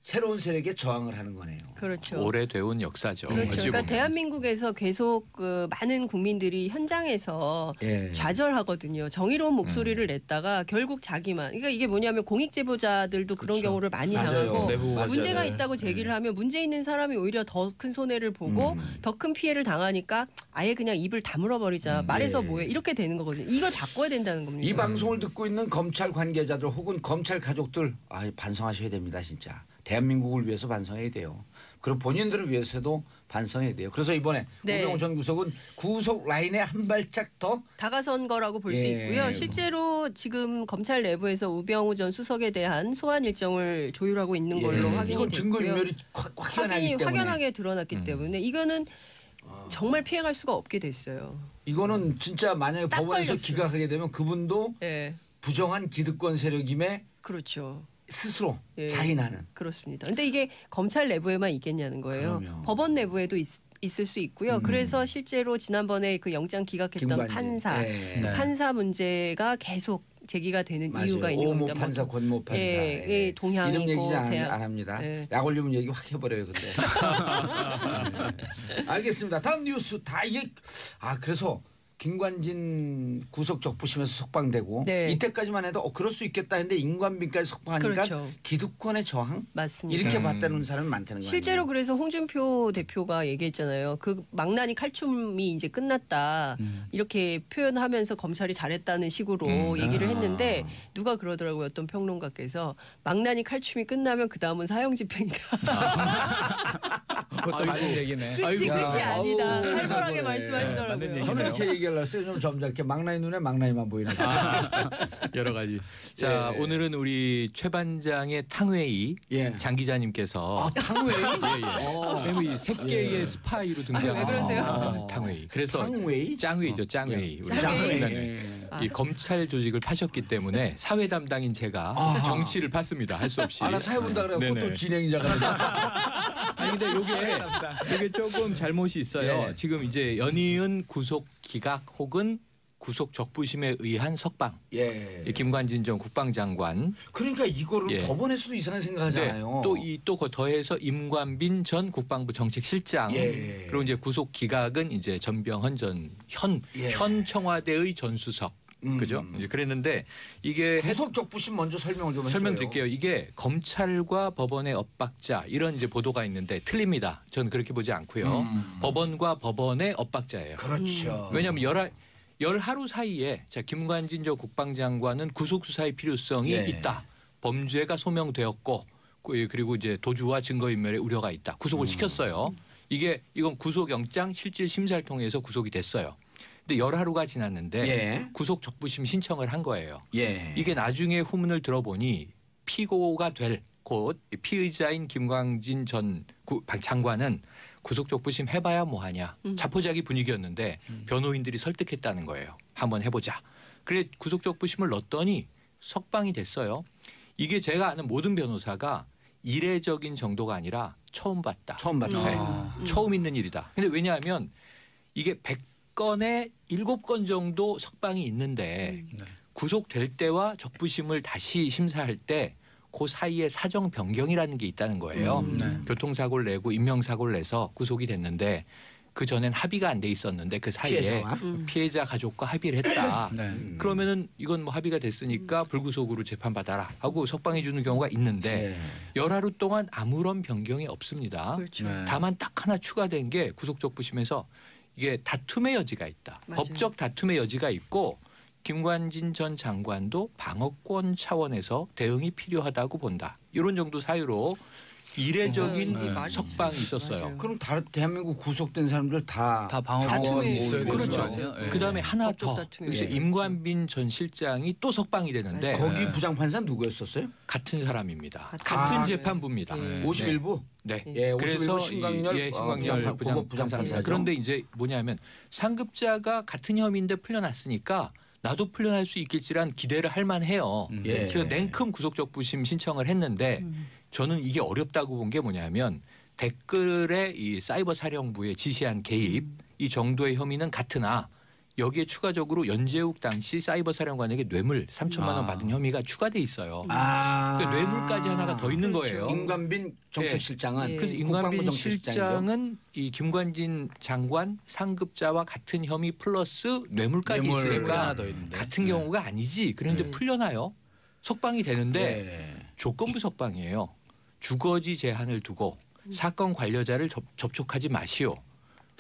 새로운 세력에 저항을 하는 거네요. 그렇죠. 오래돼온 역사죠. 그렇죠. 어찌 그러니까 보면. 대한민국에서 계속 그 많은 국민들이 현장에서 좌절하거든요. 정의로운 목소리를 냈다가 결국 자기만. 그러니까 이게 뭐냐면 공익 제보자들도 그런 그렇죠. 경우를 많이 맞아요. 당하고 내부 문제가 맞아요. 있다고 제기를 하면 문제 있는 사람이 오히려 더 큰 손해를 보고 더 큰 피해를 당하니까 아예 그냥 입을 다물어 버리자. 말해서 뭐해 이렇게 되는 거거든요. 이걸 바꿔야 된다는 겁니다. 이 방송을 듣고 있는 검찰 관계자들 혹은 검찰 가족들 반성하셔야 됩니다. 진짜. 대한민국을 위해서 반성해야 돼요. 그리고 본인들을 위해서도 반성해야 돼요. 그래서 이번에 우병우 전 구속은 구속 라인에 한 발짝 더 다가선 거라고 볼 수 있고요. 실제로 지금 검찰 내부에서 우병우 전 수석에 대한 소환 일정을 조율하고 있는 걸로 확인이 이건 증거 됐고요. 인멸이 확연하기 때문에 확연하게 드러났기 때문에 이거는 정말 피해갈 수가 없게 됐어요. 이거는 진짜 만약에 딱 법원에서 걸렸어요. 기각하게 되면 그분도 네, 부정한 기득권 세력임에 그렇죠. 스스로 예. 자인하는. 그렇습니다. 근데 이게 검찰 내부에만 있겠냐는 거예요. 그럼요. 법원 내부에도 있을 수 있고요. 그래서 실제로 지난번에 그 영장 기각했던 김관진. 판사, 네. 그 판사 문제가 계속 제기가 되는 맞아요. 이유가 있는 오모 겁니다. 판사, 권모 판사. 동향이고 이름 얘기 안 대학. 합니다. 예. 약 올리면 얘기 확 해버려요. 근데. 알겠습니다. 다음 뉴스 다 이게 그래서 김관진 구속 적부심에서 석방되고 네. 이때까지만 해도 그럴 수 있겠다 했는데 임관빈까지 석방하니까 그렇죠. 기득권의 저항 맞습니다. 이렇게 봤다는 사람이 많다는 거예요. 실제로 그래서 홍준표 대표가 얘기했잖아요. 그 망나니 칼춤이 이제 끝났다. 이렇게 표현하면서 검찰이 잘했다는 식으로 얘기를 했는데 누가 그러더라고요. 어떤 평론가께서 망나니 칼춤이 끝나면 그 다음은 사형 집행이다. 그것도 맞는 얘기네. 끝이 아니다. 아우, 살벌하게 그래. 말씀하시더라고요. 저는 이렇게 얘기를 했어요. 좀 점잖게 망나니 눈에 망나니만 보이는 거. 여러 가지. 자, 예. 오늘은 우리 최 반장의 탕웨이 예. 장 기자님께서 탕웨이? 이 색계의 스파이로 등장한 왜 그러세요? 탕웨이. 그래서 탕웨이? 짱웨이죠, 짱웨이. 우리 장 짱웨이. 기자님. 예. 이 검찰 조직을 파셨기 때문에 사회 담당인 제가 정치를 팠습니다. 할 수 없이. 나 사회 본다 그래갖고 네네. 또 진행자가 돼서. 아니 근데 요게 조금 잘못이 있어요. 예. 지금 이제 연이은 구속 기각 혹은 구속 적부심에 의한 석방. 예. 이 김관진 전 국방장관. 그러니까 이거를 예. 법원에서도 이상하게 생각하잖아요. 또 더해서 임관빈 전 국방부 정책실장. 예. 그리고 이제 구속 기각은 이제 전병헌 현 청와대의 전 수석. 그죠? 이제 그랬는데 이게 구속 적부심 먼저 설명을 좀 해줘요. 설명드릴게요. 이게 검찰과 법원의 엇박자 이런 이제 보도가 있는데 틀립니다. 저는 그렇게 보지 않고요. 법원과 법원의 엇박자예요. 그렇죠. 왜냐하면 열 하루 사이에 김관진 전 국방장관은 구속 수사의 필요성이 예. 있다. 범죄가 소명되었고 그리고 이제 도주와 증거인멸의 우려가 있다. 구속을 시켰어요. 이건 구속영장 실질 심사를 통해서 구속이 됐어요. 근데 열 하루가 지났는데 예. 구속 적부심 신청을 한 거예요. 예. 이게 나중에 후문을 들어보니 피고가 될 곧 피의자인 김광진 전 장관은 구속적부심 해봐야 뭐하냐. 자포자기 분위기였는데 변호인들이 설득했다는 거예요. 한번 해보자. 그래 구속적부심을 넣었더니 석방이 됐어요. 이게 제가 아는 모든 변호사가 이례적인 정도가 아니라 처음 봤다. 처음 봤죠. 네. 처음 있는 일이다. 근데 왜냐하면 이게 100건에 7건 정도 석방이 있는데 구속될 때와 적부심을 다시 심사할 때 그 사이에 사정 변경이라는 게 있다는 거예요. 네. 교통사고를 내고 인명사고를 내서 구속이 됐는데 그 전엔 합의가 안 돼 있었는데 그 사이에 피해자와? 피해자 가족과 합의를 했다. 네. 그러면은 이건 뭐 합의가 됐으니까 불구속으로 재판받아라 하고 석방해 주는 경우가 있는데 네. 열하루 동안 아무런 변경이 없습니다. 그렇죠. 네. 다만 딱 하나 추가된 게 구속적 부심에서 이게 다툼의 여지가 있다. 맞아요. 법적 다툼의 여지가 있고 김관진 전 장관도 방어권 차원에서 대응이 필요하다고 본다. 이런 정도 사유로 이례적인 네. 석방이 있었어요. 맞아요. 그럼 대한민국 구속된 사람들 다 방어권이 다툼이 있어야 되는 그렇죠. 거 아니에요? 예. 그다음에 하나 법적 더. 다툼이 그래서 있어요. 임관빈 전 실장이 또 석방이 되는데 맞아요. 거기 네. 부장판사 누구였었어요? 같은 사람입니다. 같은 같은 사람이에요. 재판부입니다. 네. 51부. 네. 예, 그래서 51부 신광열, 신광열 부장판사죠. 그런데 이제 뭐냐면 상급자가 같은 혐의인데 풀려났으니까 나도 풀려날 수 있겠지란 기대를 할 만해요. 예. 그래서 냉큼 구속적 부심 신청을 했는데 저는 이게 어렵다고 본 게 뭐냐면 댓글에 이 사이버 사령부에 지시한 개입 이 정도의 혐의는 같으나 여기에 추가적으로 연재욱 당시 사이버 사령관에게 뇌물 3천만 원 받은 혐의가 추가돼 있어요. 아. 그러니까 뇌물까지 하나가 더 있는 그렇죠. 거예요. 임관빈 정책실장은 예. 그래서 국방부 임관빈 정책실장이죠. 실장은 이 김관진 장관 상급자와 같은 혐의 플러스 뇌물까지 뇌물 있으니까 하나 더 있는데. 같은 네. 경우가 아니지. 그런데 네. 풀려나요. 석방이 되는데 예. 조건부 석방이에요. 주거지 제한을 두고 사건 관여자를 접촉하지 마시오.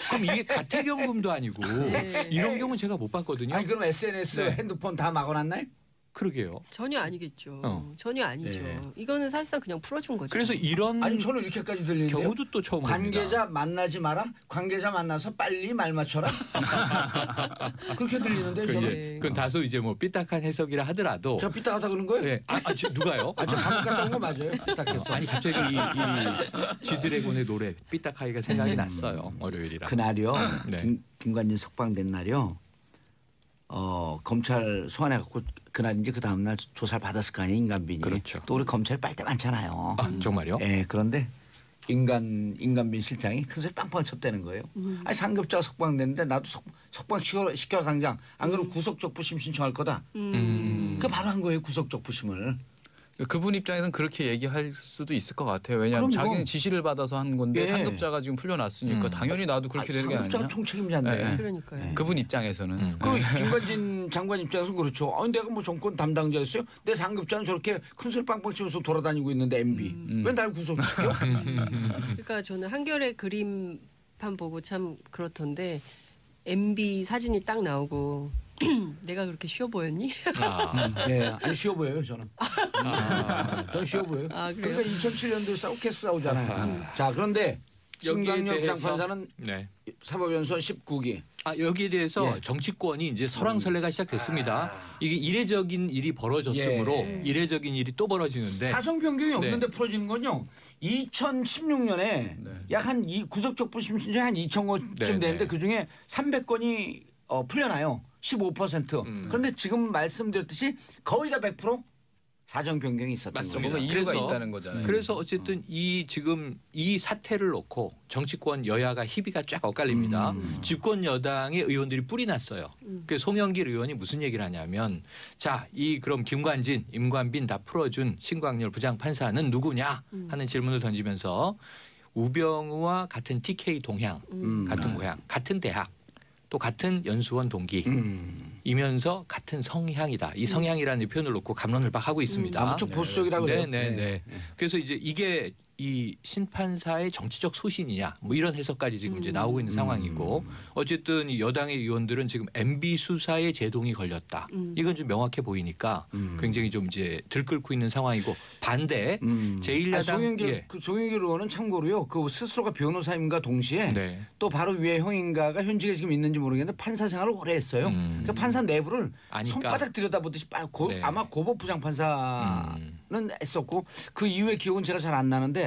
그럼 이게 가택연금도 아니고 네. 이런 경우는 제가 못 봤거든요. 아니 그럼 SNS, 네. 핸드폰 다 막아놨나요? 그러게요. 전혀 아니겠죠. 어. 전혀 아니죠. 예. 이거는 사실상 그냥 풀어준 거죠. 그래서 이런 아니 저는 이렇게까지 들리는데요. 경우도 또 처음 봅니다. 관계자 만나지 마라. 관계자 만나서 빨리 말 맞춰라. 그렇게 들리는데 저는. 네. 그건 다소 이제 뭐 삐딱한 해석이라 하더라도 저 삐딱하다 그런 거예요? 네. 누가요? 저 감옥 갔다 온 거 맞아요? 삐딱해서. 아니 갑자기 이 G드래곤의 노래 삐딱하기가 생각이 났어요. 월요일이라. 그날이요. 네. 김관진 석방된 날이요. 검찰 소환해 갖고 그날 이제 그 다음 날 조사를 받았을 거 아니에요, 임관빈이. 그렇죠. 또 우리 검찰 빨대 많잖아요. 아 정말요? 예, 그런데 임관빈 실장이 큰 소리 빵빵 쳤다는 거예요. 아니 상급자가 석방됐는데 나도 석방 시켜 당장. 안 그러면 구속적 부심 신청할 거다. 그 바로 한 거예요, 구속적 부심을. 그분 입장에서는 그렇게 얘기할 수도 있을 것 같아요. 왜냐하면 그럼요. 자기는 지시를 받아서 한 건데 예. 상급자가 지금 풀려났으니까 당연히 나도 그렇게 되는 게 상급자가 아니냐. 총책임자인데. 네. 그러니까요. 그분 입장에서는. 그 김관진 장관 입장에서는 그렇죠. 아니 내가 뭐 정권 담당자였어요. 내 상급자는 저렇게 큰 소리 빵빵 치면서 돌아다니고 있는데 MB 왜 날 구속시켜? 그러니까 저는 한겨레 그림판 보고 참 그렇던데 MB 사진이 딱 나오고 내가 그렇게 쉬워 보였니? 예, 아니 쉬워 보여요 저는. 전 쉬워 보여요. 아, 그래요? 그러니까 2007년도 싸우 계속 싸우잖아요. 자 그런데 여기에 신광열 대해서- 부장판사는 네. 사법연수원 19기. 여기에 대해서 예. 정치권이 이제 설왕설래가 시작됐습니다. 이게 이례적인 일이 벌어졌으므로 예. 이례적인 일이 또 벌어지는데 사정 변경이 네. 없는데 풀어지는 건요. 2016년에 네. 약 한 구속적 부심 신청이 한 2,000건쯤 네, 되는데 네. 그중에 300건이 풀려나요. 15%. 그런데 지금 말씀드렸듯이 거의 다 100% 사정 변경이 있었던 맞습니다. 거예요. 뭔가 이유가 그래서- 있다는 거잖아요. 그래서 어쨌든 이 지금 이 사태를 놓고 정치권 여야가 희비가 쫙 엇갈립니다. 집권 여당의 의원들이 뿔이 났어요. 그 송영길 의원이 무슨 얘기를 하냐면 자, 이 그럼 김관진, 임관빈 다 풀어준 신광열 부장판사는 누구냐 하는 질문을 던지면서 우병우와 같은 TK 동향, 같은 고향, 같은 대학, 또 같은 연수원 동기. 이면서 같은 성향이다. 이 성향이라는 표현을 놓고 갑론을박하고 있습니다. 무척 보수적이라고 그래요. 네네네. 그래서 이제 이게 이 신판사의 정치적 소신이냐 뭐 이런 해석까지 지금 이제 나오고 있는 상황이고 어쨌든 이 여당의 의원들은 지금 MB 수사에 제동이 걸렸다. 이건 좀 명확해 보이니까 굉장히 좀 이제 들끓고 있는 상황이고 반대 제1야당 송영길 의원은 참고로요. 그 스스로가 변호사임과 동시에 네. 또 바로 위에 형인가가 현직에 지금 있는지 모르겠는데 판사 생활을 오래 했어요. 그 판사 내부를 아니까. 손바닥 들여다보듯이 네. 아마 고법 부장판사는 했었고 그 이후의 기억은 제가 잘 안 나는데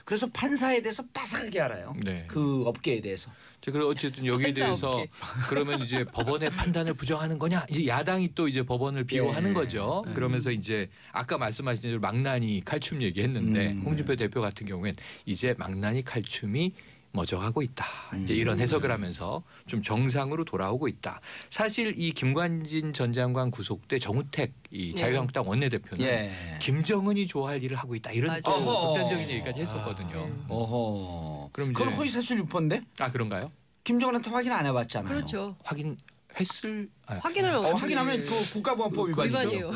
그래서 판사에 대해서 빠삭하게 알아요. 네. 그 업계에 대해서. 그리고 어쨌든 여기에 판사 대해서 업계. 그러면 이제 법원의 판단을 부정하는 거냐? 이제 야당이 또 이제 법원을 비호하는 예. 거죠. 그러면서 이제 아까 말씀하신 대로 망나니 칼춤 얘기했는데 홍준표 대표 같은 경우엔 이제 망나니 칼춤이 머저하고 있다. 이제 이런 해석을 하면서 좀 정상으로 돌아오고 있다. 사실 이 김관진 전 장관 구속 때 정우택 이 자유한국당 원내대표는 예. 김정은이 좋아할 일을 하고 있다. 이런 맞아요. 또 극단적인 얘기까지 했었거든요. 어허. 그럼 그건 이제 허위사실 유포인데 아 그런가요? 김정은한테 확인 안 해봤잖아요. 그렇죠. 확인했을 확인을 확인하면 그 국가보안법 위반이죠. 위반이에요.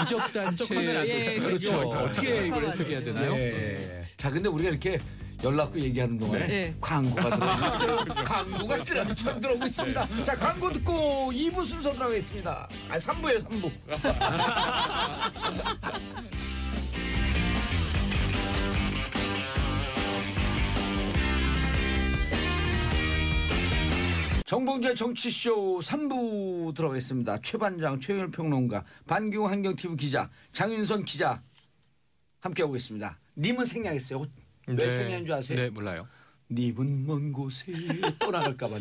이적단체 예, 그렇죠. 그렇죠. 어떻게 이걸 해석해야 되나요? 예. 자, 근데 우리가 이렇게 연락고 얘기하는 동안에 네. 광고가 들어오고 있어요. 광고가 쓰라미처럼 들어오고 있습니다. 자, 광고 듣고 2부 순서 들어가겠습니다. 3부예요, 3부. 정봉재 정치쇼 3부 들어가겠습니다. 최반장, 최윤일 평론가, 반기웅 한경TV 기자, 장윤선 기자 함께하고 있습니다. 님은 생략했어요. 왜 생략한 줄 아세요? 네, 몰라요. 님은 먼 곳에 떠나갈까 봐.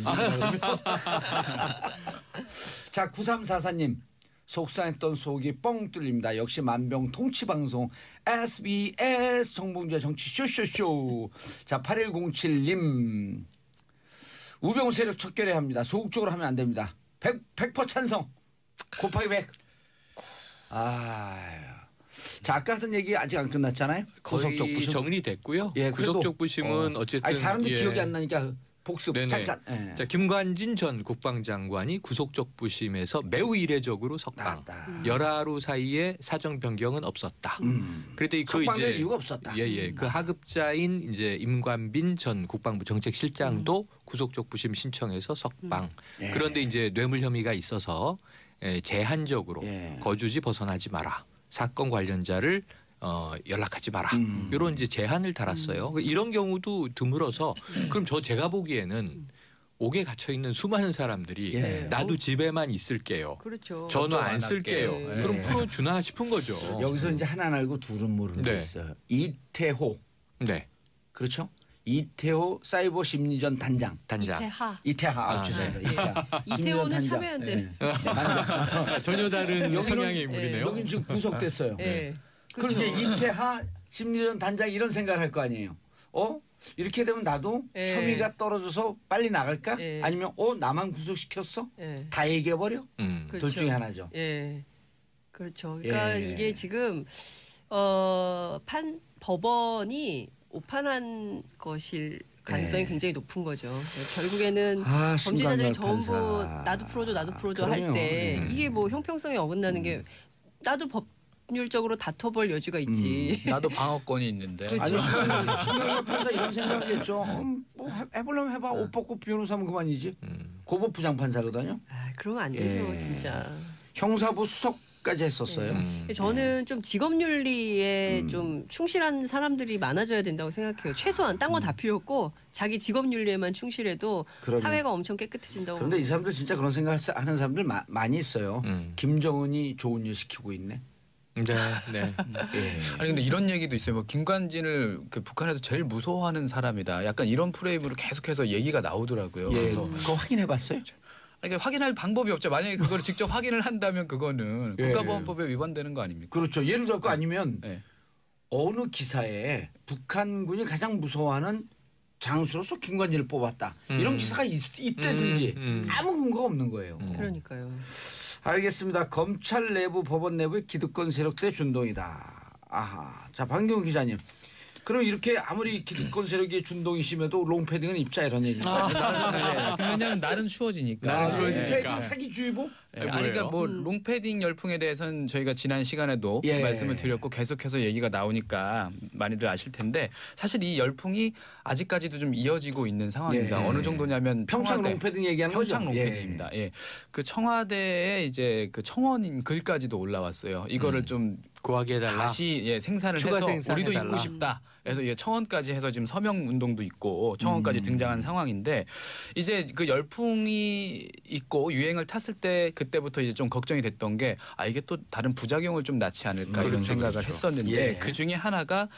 자, 9344님. 속상했던 속이 뻥 뚫립니다. 역시 만병통치방송 SBS 정봉재 정치 쇼쇼쇼. 자, 8107님. 우병우 세력 척결해야 합니다. 소극적으로 하면 안 됩니다. 100% 찬성. 곱하기 100. 자, 아까 하던 얘기 아직 안 끝났잖아요. 거의 구속적 부심. 정리됐고요. 예, 구속적 부심은 어쨌든 아니, 사람들 예. 기억이 안 나니까 복습. 네네. 잠깐. 예. 자, 김관진 전 국방장관이 구속적 부심에서 매우 이례적으로 석방. 나왔다. 열하루 사이에 사정 변경은 없었다. 그런데 그 석방될 이제 이유가 없었다. 예예 그 하급자인 이제 임관빈 전 국방부 정책실장도 구속적 부심 신청해서 석방. 예. 그런데 이제 뇌물 혐의가 있어서 제한적으로 예. 거주지 벗어나지 마라. 사건 관련자를 연락하지 마라. 이런 이제 제한을 달았어요. 이런 경우도 드물어서 그럼 제가 보기에는 옥에 갇혀 있는 수많은 사람들이 예. 나도 집에만 있을게요. 그렇죠. 전화 안 안 쓸게요. 할게요. 그럼 예. 풀어주나 싶은 거죠. 여기서 이제 하나 알고 둘은 모르는 게 네. 있어요. 이태호. 네, 그렇죠? 이태호 사이버 심리전 단장. 단장. 이태하. 이태하. 죄송합니다. 예. 이태하. 이태호는 심리전 참여연 단장. 돼. 예. 전혀 다른 여기는- 성향의 인물이네요. 여긴 지금 구속됐어요. 예. 그럼 그렇죠. 이제 이태하 심리전 단장 이런 생각을 할 거 아니에요. 이렇게 되면 나도 예. 혐의가 떨어져서 빨리 나갈까? 예. 아니면 나만 구속시켰어? 예. 다 얘기해버려? 그렇죠. 둘 중에 하나죠. 예. 그렇죠. 그러니까 예. 이게 지금 법원이 오판한 것일 가능성이 예. 굉장히 높은 거죠. 결국에는 아, 범죄자들이 심관열 전부 판사. 나도 풀어줘 할 그럼요. 때 이게 뭐 형평성이 어긋나는 게 나도 법률적으로 다퉈볼 여지가 있지. 나도 방어권이 있는데. 그렇죠. 아니 심관열 판사 이런 생각하겠죠. 뭐 해보려면 해봐. 옷 벗고 변호사면 그만이지. 고법 부장판사거든요. 아, 그러면 안 되죠, 예. 진짜. 형사부 수석까지 했었어요. 저는 좀 직업윤리에 좀 충실한 사람들이 많아져야 된다고 생각해요. 최소한 딴 거 다 필요 없고 자기 직업윤리에만 충실해도 그러면. 사회가 엄청 깨끗해진다고. 그런데 이 사람들 진짜 그런 생각을 하는 사람들 많이 있어요. 음. 김정은이 좋은 일 시키고 있네. 네, 네. 예. 아니 근데 이런 얘기도 있어요. 뭐 김관진을 북한에서 제일 무서워하는 사람이다. 약간 이런 프레임으로 계속해서 얘기가 나오더라고요. 예. 그래서 그거 확인해봤어요? 아니, 확인할 방법이 없죠. 만약에 그걸 직접 확인을 한다면 그거는 예. 국가보안법에 위반되는 거 아닙니까? 그렇죠. 예를 들어 아니면 네. 어느 기사에 북한군이 가장 무서워하는 장수로서 김관진을 뽑았다. 이런 기사가 있다든지 아무 근거가 없는 거예요. 그러니까요. 알겠습니다. 검찰 내부, 법원 내부의 기득권 세력들의 준동이다. 아하. 자, 박경우 기자님. 그럼 이렇게 아무리 기득권 세력이 준동이심에도 롱패딩은 입자 이런 얘기인가요? 왜냐하면 날은 추워지니까. 롱패딩 사기주의보? 예, 아니 그러니까 뭐 롱패딩 열풍에 대해서는 저희가 지난 시간에도 예. 말씀을 드렸고 계속해서 얘기가 나오니까 많이들 아실 텐데 사실 이 열풍이 아직까지도 좀 이어지고 있는 상황입니다. 예. 어느 정도냐면 평창 청와대, 롱패딩 얘기하는 거죠? 평창 롱패딩입니다. 예. 그 청와대에 이제 그 청원인 글까지도 올라왔어요. 이거를 좀 구하게 해달라. 다시 생산을 추가 해서 생산해달라. 우리도 입고 싶다. 그래서 이게 청원까지 해서 지금 서명 운동도 있고 청원까지 등장한 상황인데 이제 그 열풍이 있고 유행을 탔을 때 그때부터 이제 좀 걱정이 됐던 게 이게 또 다른 부작용을 좀 낳지 않을까 이런 그렇죠, 생각을 그렇죠. 했었는데 예. 그 중에 하나가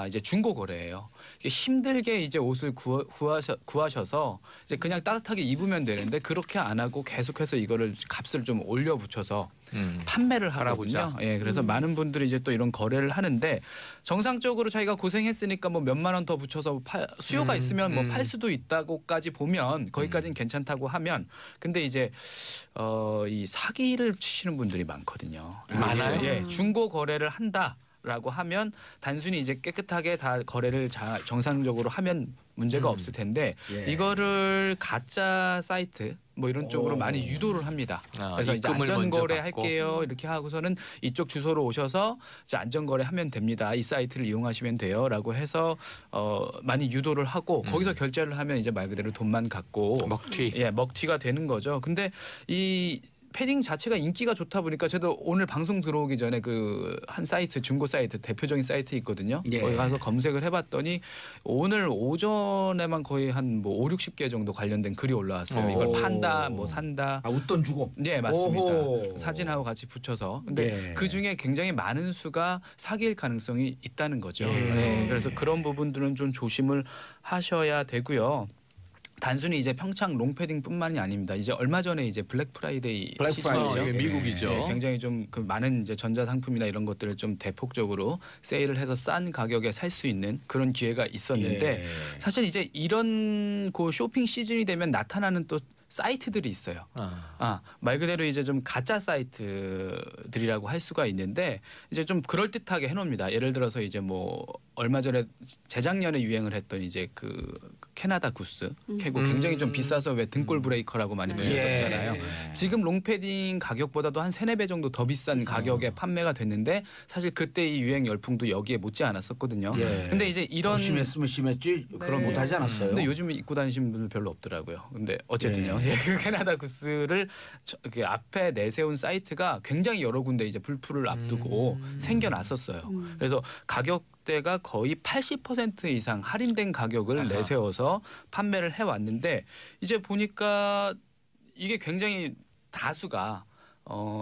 이제 중고 거래예요. 이게 힘들게 이제 옷을 구하셔서 이제 그냥 따뜻하게 입으면 되는데 그렇게 안 하고 계속해서 이거를 값을 좀 올려 붙여서 판매를 알아보자. 하거든요. 예, 그래서 많은 분들이 이제 또 이런 거래를 하는데 정상적으로 자기가 고생했으니까 뭐 몇만 원 더 붙여서 수요가 있으면 뭐 팔 수도 있다고까지 보면 거기까지는 괜찮다고 하면 근데 이제 이 사기를 치시는 분들이 많거든요. 많아요? 예, 중고 거래를 한다. 라고 하면 단순히 이제 깨끗하게 다 거래를 정상적으로 하면 문제가 없을 텐데 예. 이거를 가짜 사이트 뭐 이런 쪽으로 많이 유도를 합니다. 그래서 이제 입금을 안전거래 먼저 받고. 할게요 이렇게 하고서는 이쪽 주소로 오셔서 이제 안전거래 하면 됩니다. 이 사이트를 이용하시면 돼요라고 해서 많이 유도를 하고 거기서 결제를 하면 이제 말 그대로 돈만 갖고 먹튀. 예, 먹튀가 되는 거죠. 근데 이 패딩 자체가 인기가 좋다 보니까 저도 오늘 방송 들어오기 전에 그 한 사이트 중고 사이트 대표적인 사이트 있거든요. 예. 거기 가서 검색을 해봤더니 오늘 오전에만 거의 한 뭐 5, 60개 정도 관련된 글이 올라왔어요. 이걸 판다, 뭐 산다. 아, 웃돈 주고. 네, 맞습니다. 오호. 사진하고 같이 붙여서. 근데 예. 그 중에 굉장히 많은 수가 사기일 가능성이 있다는 거죠. 예. 네, 그래서 그런 부분들은 좀 조심을 하셔야 되고요. 단순히 이제 평창 롱패딩뿐만이 아닙니다. 이제 얼마 전에 이제 블랙 프라이데이 블랙 시즌이죠. 프라이데이. 예, 미국이죠. 네, 굉장히 좀 그 많은 이제 전자 상품이나 이런 것들을 좀 대폭적으로 세일을 해서 싼 가격에 살 수 있는 그런 기회가 있었는데 예. 사실 이제 이런 그 쇼핑 시즌이 되면 나타나는 또 사이트들이 있어요. 말 그대로 이제 좀 가짜 사이트들이라고 할 수가 있는데 이제 좀 그럴 듯하게 해놓습니다. 예를 들어서 이제 뭐 얼마 전에 재작년에 유행을 했던 이제 그 캐나다 구스 캐고 굉장히 좀 비싸서 왜 등골 브레이커라고 많이 불렸었잖아요. 예. 지금 롱패딩 가격보다도 한 3-4배 정도 더 비싼 가격에 판매가 됐는데 사실 그때 이 유행 열풍도 여기에 못지 않았었거든요. 예. 근데 이제 이런 심했으면 심했지 그런 네. 못하지 않았어요. 근데 요즘에 입고 다니시는 분들 별로 없더라고요. 근데 어쨌든요. 예, 그 캐나다 구스를 그 앞에 내세운 사이트가 굉장히 여러 군데 이제 불풀을 앞두고 생겨났었어요. 그래서 가격대가 거의 80% 이상 할인된 가격을 내세워서 판매를 해왔는데 이제 보니까 이게 굉장히 다수가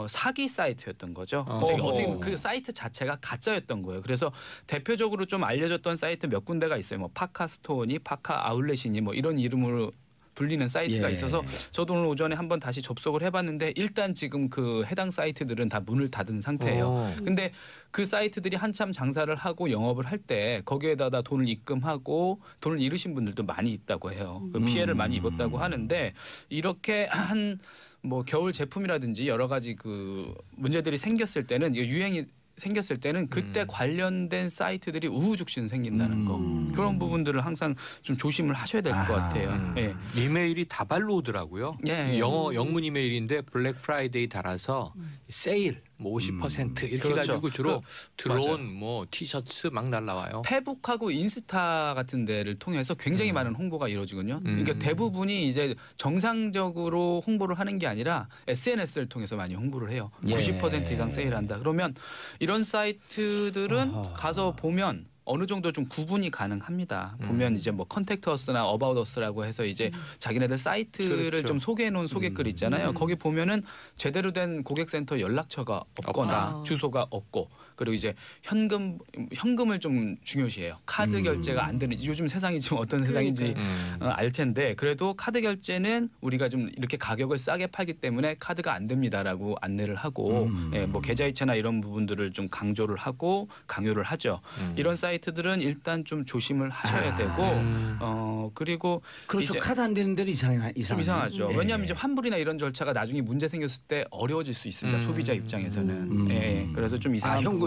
사기 사이트였던 거죠. 어떻게 보면 그 사이트 자체가 가짜였던 거예요. 그래서 대표적으로 좀 알려졌던 사이트 몇 군데가 있어요. 뭐 파카 스토어니, 파카 아울렛이니 뭐 이런 이름으로 불리는 사이트가 예. 있어서 저도 오늘 오전에 한번 다시 접속을 해봤는데 일단 지금 그 해당 사이트들은 다 문을 닫은 상태예요. 근데 그 사이트들이 한참 장사를 하고 영업을 할 때 거기에다가 돈을 입금하고 돈을 잃으신 분들도 많이 있다고 해요. 그 피해를 많이 입었다고 하는데 이렇게 한 뭐 겨울 제품이라든지 여러 가지 그 문제들이 생겼을 때는 유행이 생겼을 때는 그때 관련된 사이트들이 우후죽순 생긴다는 거 그런 부분들을 항상 좀 조심을 하셔야 될 것 같아요. 예. 이메일이 다발로 오더라고요. 예. 영문 이메일인데 블랙 프라이데이 달아서 세일 뭐 50% 이렇게 그렇죠. 가지고 주로 맞아요. 드론 뭐 티셔츠 막 날라와요. 페북하고 인스타 같은 데를 통해서 굉장히 많은 홍보가 이루어지거든요. 그러니까 대부분이 이제 정상적으로 홍보를 하는 게 아니라 SNS를 통해서 많이 홍보를 해요. 예. 90% 이상 세일한다. 그러면 이런 사이트들은 가서 보면 어느 정도 좀 구분이 가능합니다. 보면 이제 뭐 컨택트 어스나 어바웃 어스라고 해서 이제 자기네들 사이트를 그렇죠. 좀 소개해 놓은 소개글 있잖아요. 거기 보면은 제대로 된 고객센터 연락처가 없거나 없다. 주소가 없고 그리고 이제 현금을 좀 중요시해요. 카드 결제가 안 되는 요즘 세상이 지금 어떤 세상인지 알 텐데 그래도 카드 결제는 우리가 좀 이렇게 가격을 싸게 팔기 때문에 카드가 안 됩니다라고 안내를 하고 예, 뭐 계좌이체나 이런 부분들을 좀 강조를 하고 강요를 하죠. 이런 사이트들은 일단 좀 조심을 하셔야 되고 그리고 그렇죠. 이제 카드 안 되는 데는 좀 이상하죠. 예. 왜냐하면 이제 환불이나 이런 절차가 나중에 문제 생겼을 때 어려워질 수 있습니다. 소비자 입장에서는. 예, 그래서 좀 이상한 부분이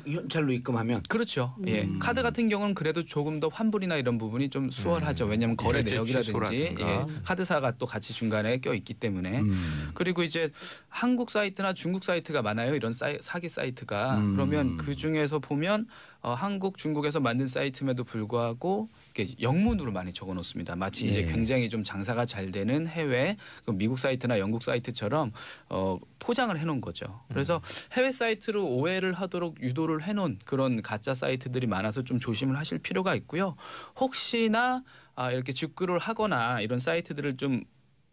현찰로 입금하면 그렇죠. 예. 카드 같은 경우는 그래도 조금 더 환불이나 이런 부분이 좀 수월하죠. 왜냐하면 거래 결제 내역이라든지 예, 취소라든가. 카드사가 또 같이 중간에 껴 있기 때문에 그리고 이제 한국 사이트나 중국 사이트가 많아요. 이런 사기 사이트가 그러면 그 중에서 보면 한국, 중국에서 만든 사이트임에도 불구하고 이렇게 영문으로 많이 적어놓습니다. 마치 이제 예. 굉장히 좀 장사가 잘 되는 해외 그 미국 사이트나 영국 사이트처럼 포장을 해놓은 거죠. 그래서 해외 사이트로 오해를 하도록 유도를 해놓은 그런 가짜 사이트들이 많아서 좀 조심을 하실 필요가 있고요. 혹시나 이렇게 직구를 하거나 이런 사이트들을 좀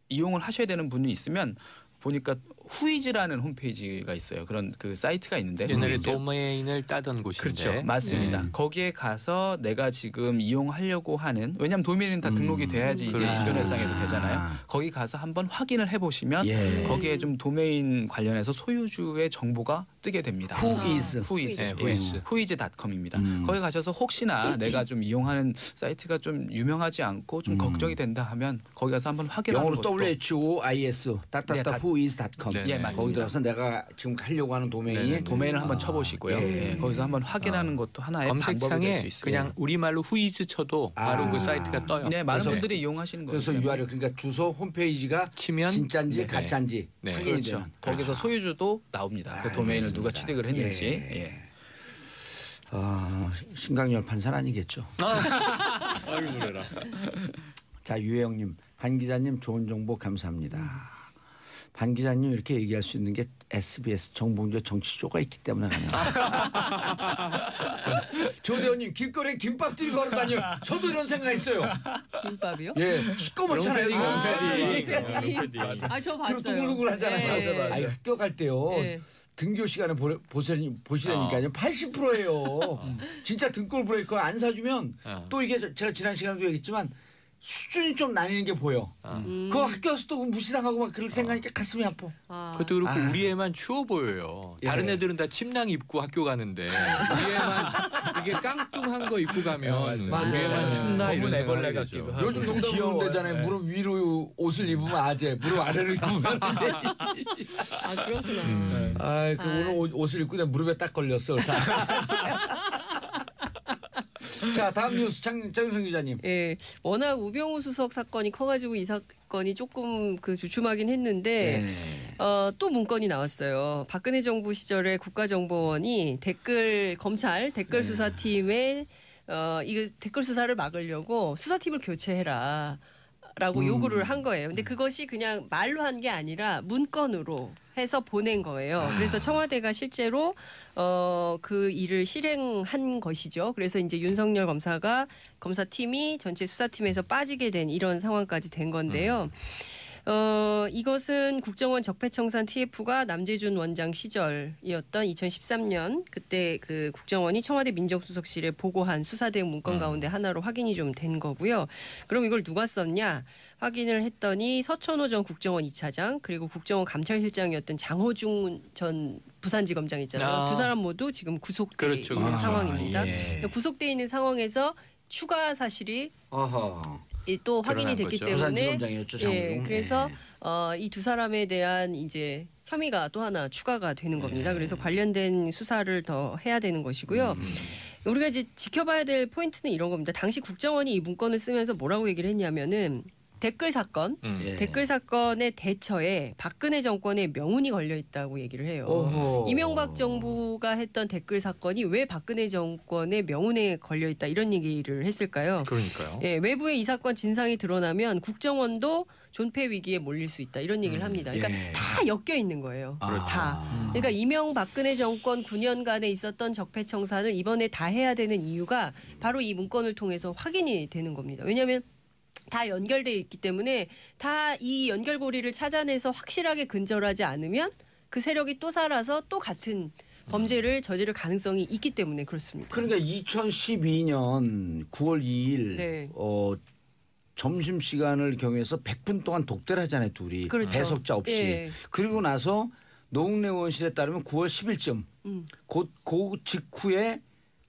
이용을 하셔야 되는 분이 있으면 보니까 후이즈라는 홈페이지가 있어요. 그런 그 사이트가 있는데 옛날에 후이즈. 도메인을 따던 곳인데. 그렇죠. 맞습니다. 거기에 가서 내가 지금 이용하려고 하는 왜냐하면 도메인은 다 등록이 돼야지 이제 그렇죠. 인터넷상에도 되잖아요. 거기 가서 한번 확인을 해보시면 예. 거기에 좀 도메인 관련해서 소유주의 정보가 뜨게 됩니다. Who is? 후이즈. 네, 예, 후이즈. 후이즈.com입니다. 음. 거기 가셔서 혹시나 내가 좀 이용하는 사이트가 좀 유명하지 않고 좀 걱정이 된다 하면 거기 가서 한번 확인하는 영어로 것도 WHOIS 따따따 whois.com 네, 예, 네. 맞습니다. 거기 들어가서 내가 지금 하려고 하는 도메인이 네, 도메인을 한번 쳐보시고요. 예. 예, 거기서 한번 확인하는 것도 하나의 방법이 될 수 검색창에 있어요. 그냥 우리말로 후이즈 쳐도 바로 아. 그 사이트가 떠요. 네, 많은 그래서- 분들이 이용하시는 거예요. 그래서 유아력 그러니까 주소 홈페이지가 치면 진짜인지 네. 가짜인지 네. 확인이 그렇죠. 되는. 거기서 소유주도 나옵니다. 그 도메인을 누가 알겠습니다. 취득을 했는지. 예. 예. 신강열 판사는 아니겠죠. 아이고 그래라. 자 유혜영님, 반 기자님 좋은 정보 감사합니다. 반 기자님 이렇게 얘기할 수 있는 게 SBS 정봉주 정치쇼가 있기 때문에 아니에요. 조대원님 길거리에 김밥들이 걸어다녀. 저도 이런 생각했어요. 김밥이요? 예, 시꺼멓잖아요. 아, 저 그리고 봤어요. 둥글둥글하잖아요. 예. 아니, 학교 갈 때요. 예. 등교 시간에 보시라니까요. 80%예요. 진짜 등골 브레이커 안 사주면 또 이게 제가 지난 시간에도 얘기했지만 수준이 좀 나뉘는 게 보여. 그 학교 와서 또 무시당하고 막 그럴 생각하니까 가슴이 아파. 아. 그것도 그렇고 우리 애만 추워 보여요. 다른 예. 애들은 다 침낭 입고 학교 가는데 우리 애만 이게 깡뚱한 거 입고 가면 우리 맞아요. 애만 춥나 검은 이런 애벌레 생각이 같기도 들죠. 하고. 요즘 좀 농담 귀여워요. 보면 되잖아요. 네. 무릎 위로 옷을 입으면 아재, 무릎 아래로 입으면 아, 그렇구나. 아, 그 오늘 옷을 입고 내 무릎에 딱 걸렸어. 자, 다음 뉴스 장윤성 기자님. 예, 워낙 우병우 수석 사건이 커가지고 이 사건이 조금 그 주춤하긴 했는데 또 문건이 나왔어요. 박근혜 정부 시절에 국가정보원이 검찰 댓글 수사팀에 이거 댓글 수사를 막으려고 수사팀을 교체해라. 라고 요구를 한 거예요. 근데 그것이 그냥 말로 한 게 아니라 문건으로 해서 보낸 거예요. 그래서 청와대가 실제로 그 일을 실행한 것이죠. 그래서 이제 윤석열 검사팀이 전체 수사팀에서 빠지게 된 이런 상황까지 된 건데요. 이것은 국정원 적폐청산 TF가 남재준 원장 시절이었던 2013년 그때 그 국정원이 청와대 민정수석실에 보고한 수사 대응 문건 가운데 하나로 확인이 좀 된 거고요. 그럼 이걸 누가 썼냐? 확인을 했더니 서천호 전 국정원 2차장 그리고 국정원 감찰실장이었던 장호중 전 부산지검장 있잖아요. 두 사람 모두 지금 구속돼 그렇죠. 있는 상황입니다. 예. 구속돼 있는 상황에서 추가 사실이 어허. 또 확인이 드러난 됐기 거죠. 때문에 부산지검장이었죠, 장호중. 그래서 예. 이 두 사람에 대한 이제 혐의가 또 하나 추가가 되는 겁니다. 그래서 관련된 수사를 더 해야 되는 것이고요. 우리가 이제 지켜봐야 될 포인트는 이런 겁니다. 당시 국정원이 이 문건을 쓰면서 뭐라고 얘기를 했냐면은 댓글 사건, 예. 댓글 사건의 대처에 박근혜 정권의 명운이 걸려 있다고 얘기를 해요. 어허. 이명박 정부가 했던 댓글 사건이 왜 박근혜 정권의 명운에 걸려 있다 이런 얘기를 했을까요? 그러니까요. 예, 외부에 이 사건 진상이 드러나면 국정원도 존폐 위기에 몰릴 수 있다 이런 얘기를 합니다. 그러니까 예. 다 엮여 있는 거예요. 아. 다. 그러니까 이명박근혜 정권 9년간에 있었던 적폐청산을 이번에 다 해야 되는 이유가 바로 이 문건을 통해서 확인이 되는 겁니다. 왜냐하면 다 연결돼 있기 때문에 다 이 연결고리를 찾아내서 확실하게 근절하지 않으면 그 세력이 또 살아서 또 같은 범죄를 저지를 가능성이 있기 때문에 그렇습니다. 그러니까 2012년 9월 2일 네. 점심 시간을 경해서 100분 동안 독대를 하잖아요, 둘이. 그렇죠. 배석자 없이. 예. 그리고 나서 노웅래 의원실에 따르면 9월 10일쯤 곧 그 직후에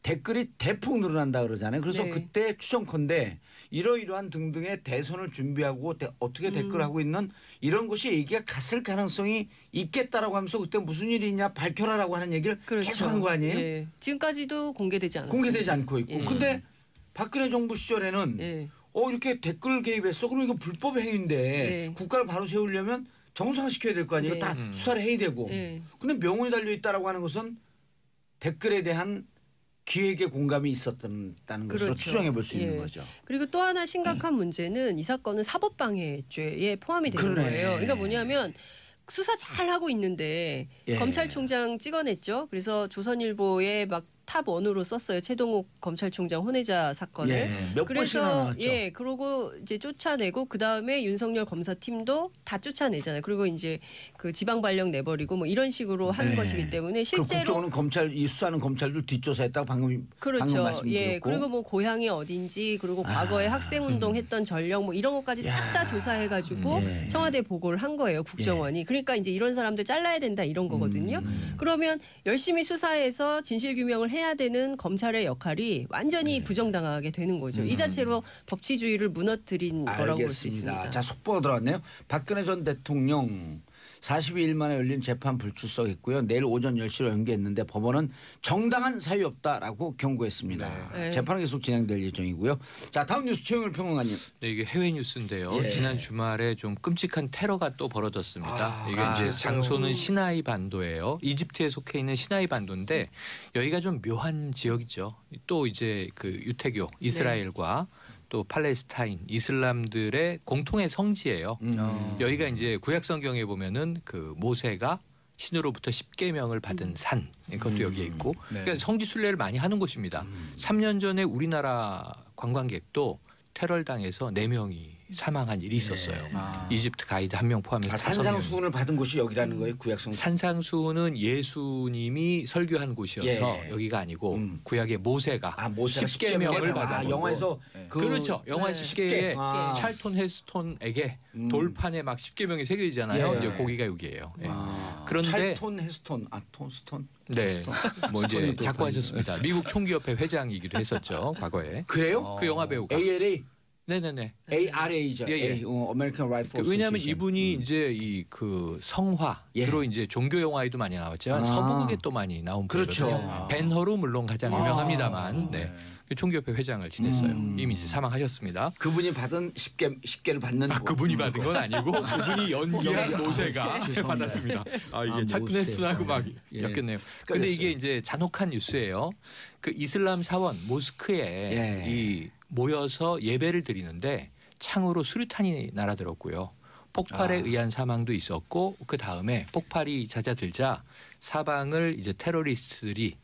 댓글이 대폭 늘어난다 그러잖아요. 그래서 네. 그때 추정컨대 이러이러한 등등의 대선을 준비하고 어떻게 댓글을 하고 있는 이런 것이 얘기가 갔을 가능성이 있겠다라고 하면서 그때 무슨 일이 있냐 밝혀라라고 하는 얘기를 그렇죠. 계속 한 거 아니에요? 예. 지금까지도 공개되지 않았어요. 공개되지 않고 있고. 예. 근데 박근혜 정부 시절에는 예. 이렇게 댓글 개입했어. 그럼 이거 불법 행위인데 네. 국가를 바로 세우려면 정상화시켜야 될 거 아니에요. 네. 다 수사를 해야 되고. 예. 근데 명운이 달려 있다라고 하는 것은 댓글에 대한 기획의 공감이 있었다는 것으로 그렇죠. 추정해 볼 수 있는 예. 거죠. 그리고 또 하나 심각한 문제는 이 사건은 사법방해죄에 포함이 되는 그러네. 거예요. 그러니까 뭐냐면 수사 잘 하고 있는데 예. 검찰총장 찍어냈죠. 그래서 조선일보에 막 탑 원으로 썼어요. 최동욱 검찰총장 혼외자 사건을. 예, 몇 번씩이나 그래서 나왔죠. 예, 그러고 이제 쫓아내고 그 다음에 윤석열 검사팀도 다 쫓아내잖아요. 그리고 이제 그 지방 발령 내버리고 뭐 이런 식으로 한 네. 것이기 때문에 그 실제로 국정원은 검찰 이 수사하는 검찰들 뒷조사했다고 방금 그렇죠. 말씀드렸고. 예, 그리고 뭐 고향이 어딘지 그리고 과거에 학생운동 했던 전력 뭐 이런 것까지 싹 다 조사해가지고 예. 청와대에 보고를 한 거예요. 국정원이. 그러니까 이제 이런 사람들 잘라야 된다 이런 거거든요. 그러면 열심히 수사해서 진실규명을 해야 되는 검찰의 역할이 완전히 부정당하게 되는 거죠. 이 자체로 법치주의를 무너뜨린 거라고 볼 수 알겠습니다. 있습니다. 자, 속보가 들어왔네요. 박근혜 전 대통령 42일 만에 열린 재판 불출석했고요. 내일 오전 10시로 연기했는데 법원은 정당한 사유 없다라고 경고했습니다. 네. 재판은 계속 진행될 예정이고요. 자, 다음 뉴스 최영일 평론가님. 네, 이게 해외 뉴스인데요. 예. 지난 주말에 좀 끔찍한 테러가 또 벌어졌습니다. 이게 이제 그랬어요. 장소는 시나이 반도예요. 이집트에 속해 있는 시나이 반도인데 여기가 좀 묘한 지역이죠. 또 이제 그 유태교 이스라엘과 또 팔레스타인 이슬람들의 공통의 성지예요. 여기가 이제 구약 성경에 보면은 그 모세가 신으로부터 10계명을 받은 산 그것도 여기에 있고 네. 그러니까 성지 순례를 많이 하는 곳입니다. 3년 전에 우리나라 관광객도 테러를 당해서 4명이 사망한 일이 있었어요. 아. 이집트 가이드 1명 포함해서 5명이. 산상수훈을 받은 곳이 여기라는 거예요. 구약성. 산상수훈은 예수님이 설교한 곳이어서 예. 여기가 아니고 음. 구약의 모세가 모세가 10계명을 받은 아, 거고. 영화에서 네. 그렇죠. 영화 네. 10개에 아. 찰톤 헤스톤에게 음. 돌판에 막 10계명이 새겨지잖아요. 예. 이제 거기가 여기예요. 예. 아. 그런데 찰톤 헤스톤 스톤. 네, 뭐 이제 스톤이 작고 돌판이죠. 하셨습니다. 미국 총기협회 회장이기도 했었죠. 과거에 그래요? 그 영화 배우가. ALA, 네네네. ARA죠. 예, 예. American Rifle 왜냐하면 Association. 이분이 이제 이 그 성화 예. 주로 이제 종교 영화에도 많이 나왔지만 아. 서부극에 또 많이 나온 그렇죠. 분이거든요. 아. 벤허로 물론 가장 유명합니다만 아. 네. 그 총기협회 회장을 지냈어요. 이미 이제 사망하셨습니다. 그분이 받은 10개를 받는 그분이 받은 건 아니고 그분이 연기한 모세가 죄송합니다. 받았습니다. 아 이게 아, 찰튼 모세. 헤스톤하고 막 예. 엮였네요. 헷갈렸어요. 근데 이게 이제 잔혹한 뉴스예요. 그 이슬람 사원 모스크에 예. 이 모여서 예배를 드리는데 창으로 수류탄이 날아들었고요. 폭발에 의한 사망도 있었고 그 다음에 폭발이 잦아들자 사방을 이제 테러리스트들이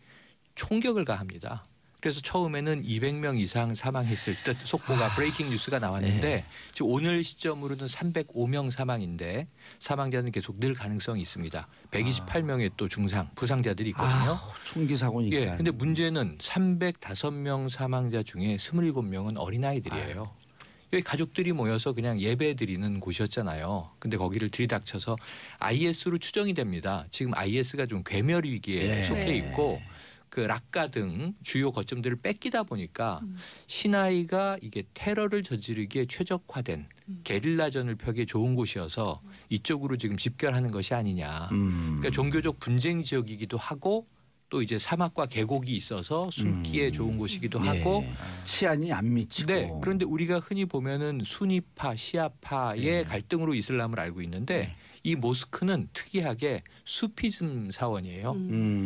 총격을 가합니다. 그래서 처음에는 200명 이상 사망했을 듯 속보가 브레이킹 뉴스가 나왔는데 지금 오늘 시점으로는 305명 사망인데 사망자는 계속 늘 가능성이 있습니다. 128명의 또 중상 부상자들이 있거든요. 총기 사고니까. 예, 근데 문제는 305명 사망자 중에 27명은 어린아이들이에요. 여기 가족들이 모여서 그냥 예배 드리는 곳이었잖아요. 근데 거기를 들이닥쳐서 IS로 추정이 됩니다. 지금 IS가 좀 괴멸 위기에 예. 속해 네. 있고 그 락가 등 주요 거점들을 뺏기다 보니까 시나이가 이게 테러를 저지르기에 최적화된 게릴라전을 펴기에 좋은 곳이어서 이쪽으로 지금 집결하는 것이 아니냐. 그러니까 종교적 분쟁 지역이기도 하고 또 이제 사막과 계곡이 있어서 숨기에 좋은 곳이기도 하고 치안이 안 미치고. 네. 그런데 우리가 흔히 보면은 수니파, 시아파의 갈등으로 이슬람을 알고 있는데 이 모스크는 특이하게 수피즘 사원이에요.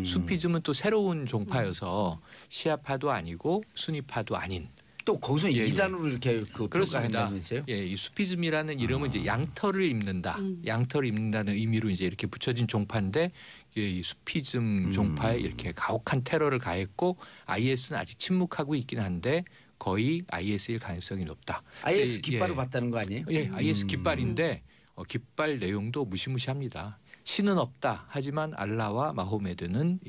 수피즘은 또 새로운 종파여서 시아파도 아니고 수니파도 아닌. 또 거기서 예, 예. 이단으로 이렇게 그렇습니다. 평가한다면서요? 예, 이 수피즘이라는 이름은 이제 양털을 입는다, 양털을 입는다는 의미로 이제 이렇게 붙여진 종파인데 이 수피즘 종파에 이렇게 가혹한 테러를 가했고 IS는 아직 침묵하고 있긴 한데 거의 IS일 가능성이 높다. IS 그래서 깃발을 봤다는 거 아니에요? 예, IS 깃발인데 깃발 내용도 무시무시합니다. 신은 없다. 하지만 알라와 마호메드는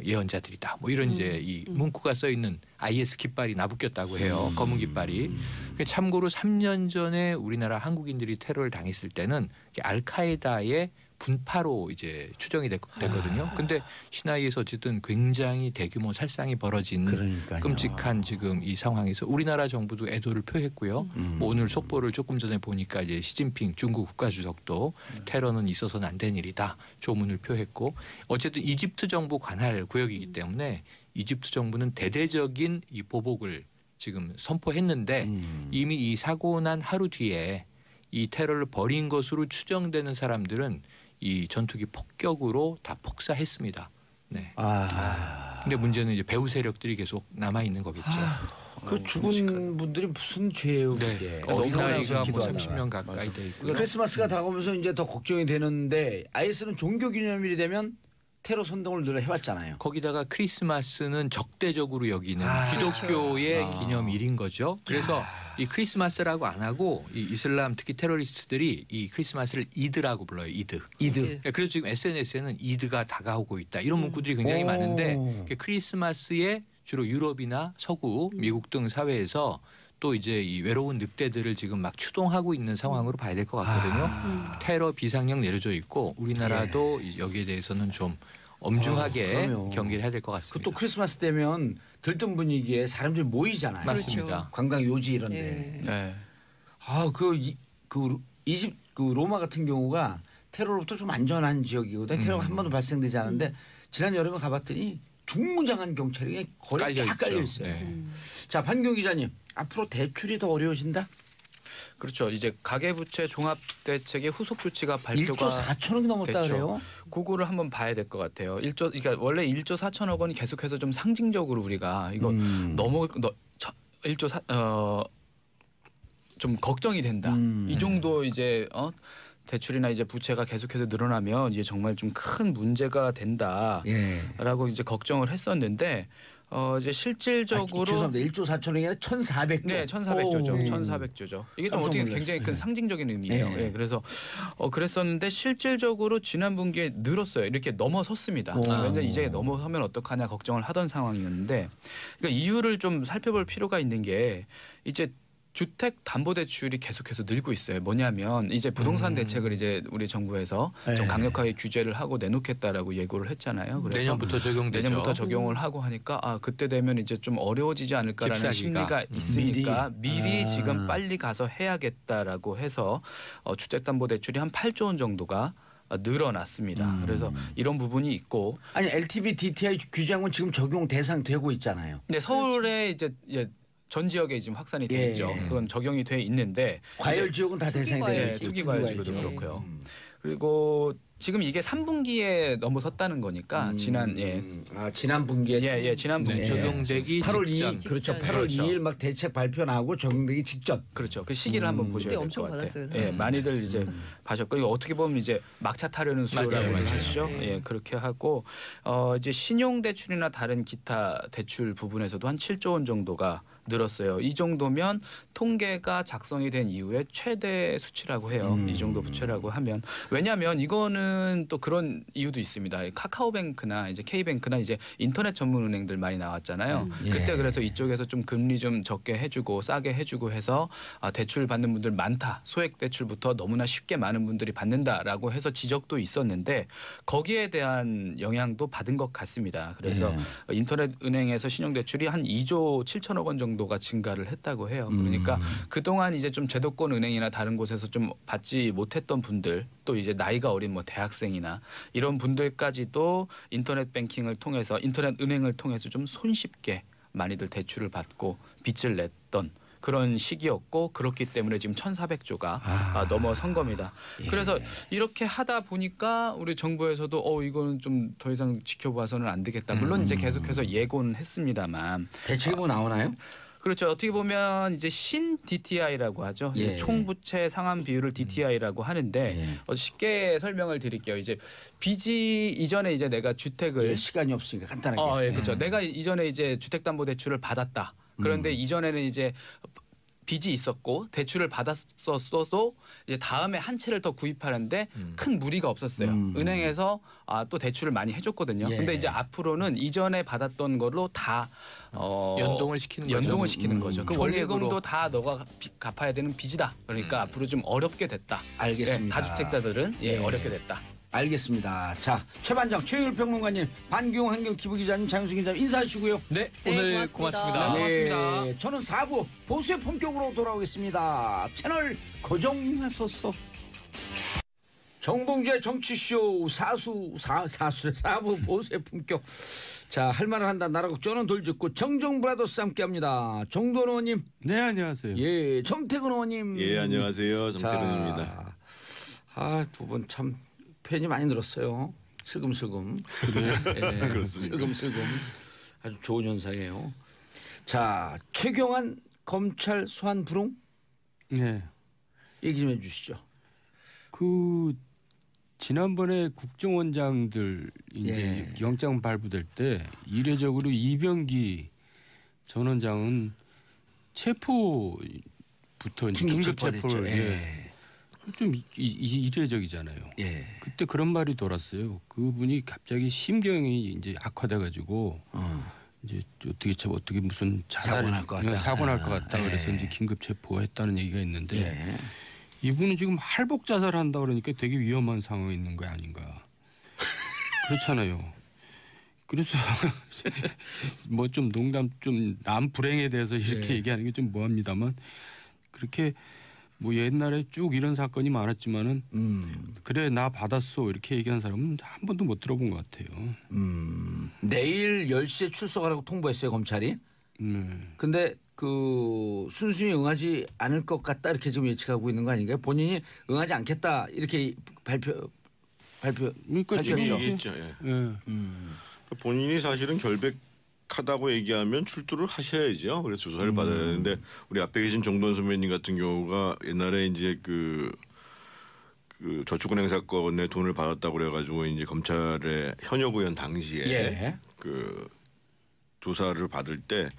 예언자들이다. 뭐 이런 이제 이 문구가 써 있는 IS 깃발이 나붙겼다고 해요. 검은 깃발이. 참고로 3년 전에 우리나라 한국인들이 테러를 당했을 때는 알카에다의 분파로 이제 추정이 됐거든요. 근데 시나이에서 어쨌든 굉장히 대규모 살상이 벌어진 그러니까요. 끔찍한 지금 이 상황에서 우리나라 정부도 애도를 표했고요. 뭐 오늘 속보를 조금 전에 보니까 이제 시진핑 중국 국가주석도 테러는 있어서는 안 된 일이다 조문을 표했고 어쨌든 이집트 정부 관할 구역이기 때문에 이집트 정부는 대대적인 이 보복을 지금 선포했는데 이미 이 사고 난 하루 뒤에 이 테러를 벌인 것으로 추정되는 사람들은 이 전투기 폭격으로 다 폭사했습니다. 네. 근데 문제는 이제 배후 세력들이 계속 남아 있는 거겠죠. 그 죽은 분들이 무슨 죄예요, 네. 그게? 어린아이가 뭐 기도하다가. 30명 가까이 돼 있고요. 크리스마스가 다가오면서 이제 더 걱정이 되는데 IS는 종교 기념일이 되면 테러 선동을 늘 해왔잖아요. 거기다가 크리스마스는 적대적으로 여기는 아, 기독교의 그렇죠. 기념일인 거죠. 그래서 이 크리스마스라고 안 하고 이 이슬람 특히 테러리스트들이 이 크리스마스를 이드라고 불러요. 이드. 이드. 그래서 지금 SNS에는 이드가 다가오고 있다. 이런 문구들이 굉장히 많은데 크리스마스에 주로 유럽이나 서구, 미국 등 사회에서 또 이제 이 외로운 늑대들을 지금 막 추동하고 있는 상황으로 봐야 될 것 같거든요. 테러 비상령 내려져 있고 우리나라도 여기에 대해서는 좀 엄중하게 그럼요. 경계를 해야 될 것 같습니다. 그또 크리스마스 되면 들뜬 분위기에 사람들이 모이잖아요. 맞습니다. 관광 요지 이런데. 예. 네. 그 이집 그 로마 같은 경우가 테러로부터 좀 안전한 지역이거든요. 테러가 한 번도 발생되지 않았는데 지난 여름에 가봤더니 중무장한 경찰이 그냥 거의 쫙 깔려 있어요. 네. 자, 판경 기자님, 앞으로 대출이 더 어려워진다? 그렇죠. 이제 가계부채 종합대책의 후속 조치가 1조 발표가 4천억이 넘었다 됐죠. 그래요? 그거를 한번 봐야 될 것 같아요. 그러니까 원래 1조 4천억 원이 계속해서 좀 상징적으로 우리가 이거 넘어 1조 좀 걱정이 된다. 이 정도 이제 대출이나 이제 부채가 계속해서 늘어나면 이제 정말 좀 큰 문제가 된다라고 예. 이제 걱정을 했었는데 이제 실질적으로 죄송합니다. 1조 4천억이 아니라 1,400조. 네, 1,400조죠. 오. 1,400조죠. 이게 좀 깜짝 어떻게 놀랐어요. 굉장히 큰 상징적인 의미예요. 네. 예, 그래서 그랬었는데 실질적으로 지난 분기에 늘었어요. 이렇게 넘어섰습니다. 오. 왜냐면 이제 넘어서면 어떡하냐 걱정을 하던 상황이었는데, 그러니까 이유를 좀 살펴볼 필요가 있는 게 이제 주택담보대출이 계속해서 늘고 있어요. 뭐냐면 이제 부동산 대책을 이제 우리 정부에서 네. 좀 강력하게 규제를 하고 내놓겠다라고 예고를 했잖아요. 그래서 내년부터 적용되죠. 내년부터 적용을 하고 하니까 그때 되면 이제 좀 어려워지지 않을까라는 집사기가. 심리가 있으니까 미리 아. 지금 빨리 가서 해야겠다라고 해서 주택담보대출이 한 8조 원 정도가 늘어났습니다. 그래서 이런 부분이 있고, 아니 LTV, DTI 규제한 건 지금 적용 대상 되고 있잖아요. 근데 서울에 이제 전 지역에 지금 확산이 돼 예. 있죠. 그건 적용이 돼 있는데 과열 지역은 다 투기 대상이 과열 되겠지. 네, 지역, 투기 과열지구도 투기 과열지역. 그렇고요. 그리고 지금 이게 3분기에 넘어섰다는 거니까 지난 지난 분기에 지난 분기 네, 적용되기 8월 직전. 2일 그렇죠. 직전. 8월 그렇죠. 2일 막 대책 발표 나오고 적용되기 직전. 그렇죠. 그 시기를 한번 보셔야 그때 될 것 엄청 같아요. 받았어요, 예, 많이들 이제 봐셨고 이거 어떻게 보면 이제 막차 타려는 수요라고 맞아요, 맞아요. 하시죠. 네. 예, 그렇게 하고 이제 신용 대출이나 다른 기타 대출 부분에서도 한 7조 원 정도가 늘었어요. 이 정도면 통계가 작성이 된 이후에 최대 수치라고 해요. 이 정도 부채라고 하면, 왜냐하면 이거는 또 그런 이유도 있습니다. 카카오뱅크나 이제 K뱅크나 이제 인터넷 전문 은행들 많이 나왔잖아요. 그때 그래서 이쪽에서 좀 금리 좀 적게 해주고 싸게 해주고 해서 대출 받는 분들 많다. 소액 대출부터 너무나 쉽게 많은 분들이 받는다라고 해서 지적도 있었는데 거기에 대한 영향도 받은 것 같습니다. 그래서 인터넷 은행에서 신용 대출이 한 2조 7천억 원 정도가 증가를 했다고 해요. 그러니까 그동안 이제 좀 제도권 은행이나 다른 곳에서 좀 받지 못했던 분들, 또 이제 나이가 어린 뭐 대학생이나 이런 분들까지도 인터넷 뱅킹을 통해서, 인터넷 은행을 통해서 좀 손쉽게 많이들 대출을 받고 빚을 냈던 그런 시기였고, 그렇기 때문에 지금 1,400조가 넘어선 겁니다. 그래서 이렇게 하다 보니까 우리 정부에서도 이거는 좀 더 이상 지켜봐서는 안 되겠다. 물론 이제 계속해서 예고는 했습니다만. 대책이 뭐 나오나요? 그렇죠. 어떻게 보면 이제 신 DTI라고 하죠. 예. 총부채 상환 비율을 DTI라고 하는데 쉽게 설명을 드릴게요. 이제 빚이 이전에 이제 내가 주택을 시간이 없으니까 간단하게. 예, 그렇죠. 내가 이전에 이제 주택담보대출을 받았다. 그런데 이전에는 이제 빚이 있었고 대출을 받았었어도 이제 다음에 한 채를 더 구입하는데 큰 무리가 없었어요. 은행에서 또 대출을 많이 해줬거든요. 예. 근데 이제 앞으로는 이전에 받았던 걸로 다 연동을 시키는 거죠. 연동을 시키는 거죠. 그 총액으로. 원리금도 다 너가 갚아야 되는 빚이다. 그러니까 앞으로 좀 어렵게 됐다. 알겠습니다. 다주택자들은 예. 어렵게 됐다. 알겠습니다. 자, 최반장, 최율 평론가님, 반기용 환경 TV 기자님, 장윤수 기자님 인사하시고요. 네, 네, 오늘 고맙습니다. 고맙습니다. 고맙습니다. 저는 4부 보수의 품격으로 돌아오겠습니다. 채널 고정하소서. 정봉주의 정치쇼 4부 보수의 품격. 자, 할 말을 한다. 나라 걱정은 돌직구 정정브라더스 함께합니다. 정도원 의원님. 네, 안녕하세요. 예, 정태근 의원님. 예, 안녕하세요. 정태근입니다. 두 분 참 팬이 많이 늘었어요. 슬금슬금. 예, 그렇습니다. 슬금슬금. 아주 좋은 현상이에요. 자, 최경환 검찰 소환 불응 네. 얘기 좀 해주시죠. 그 지난번에 국정원장들 이제 예. 영장 발부될 때 이례적으로 이병기 전 원장은 체포부터 이제 긴급 체포를 예. 좀 이례적이잖아요. 예. 그때 그런 말이 돌았어요. 그분이 갑자기 심경이 이제 악화돼가지고 이제 어떻게 무슨 사고 날 것 같다. 사고 날 것 같다. 예. 그래서 이제 긴급 체포했다는 얘기가 있는데 예. 이분은 지금 할복 자살한다 그러니까 되게 위험한 상황에 있는 거 아닌가. 그렇잖아요. 그래서 뭐 좀 농담 좀 남 불행에 대해서 이렇게 예. 얘기하는 게 좀 뭐합니다만 그렇게 뭐 옛날에 쭉 이런 사건이 많았지만은 그래 나 받았어 이렇게 얘기한 사람은 한 번도 못 들어본 것 같아요. 내일 10시에 출석하라고 통보했어요 검찰이. 근데 그 순순히 응하지 않을 것 같다 이렇게 지금 예측하고 있는 거 아닌가요? 본인이 응하지 않겠다 이렇게 발표 그러니까 하죠. 지금 얘기했죠. 예. 예. 본인이 사실은 결백하다고 얘기하면 출두를 하셔야죠. 그래서 조사를 받아야 되는데 우리 앞에 계신 정돈 선배님 같은 경우가 옛날에 이제 그 저축은행 사건에 돈을 받았다고 그래가지고 이제 검찰의 현역 의원 당시에 예. 그 조사를 받을 때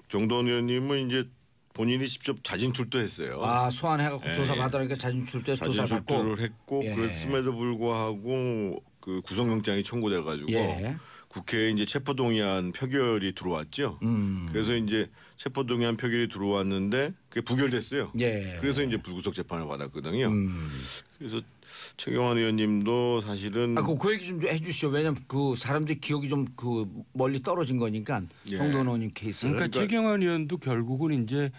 정돈 의원님은 이제 본인이 직접 자진 출두했어요. 아 소환해갖고 예. 조사 받으니까 자진 출두 자진 조사 받고. 출두를 했고 예. 그랬음에도 불구하고 그 구속영장이 청구돼가지고 예. 국회에 이제 체포동의안 표결이 들어왔죠. 그래서 이제 체포동의안 표결이 들어왔는데 그게 부결됐어요. 예. 그래서 이제 불구속 재판을 받았거든요. 그래서 최경환 의원님도 사실은 그 얘기 좀 해주시죠. 왜냐면 그 사람들이 기억이 좀 그 멀리 떨어진 거니까 예. 정돈 의원님 케이스. 그러니까 최경환 의원도 결국은 이제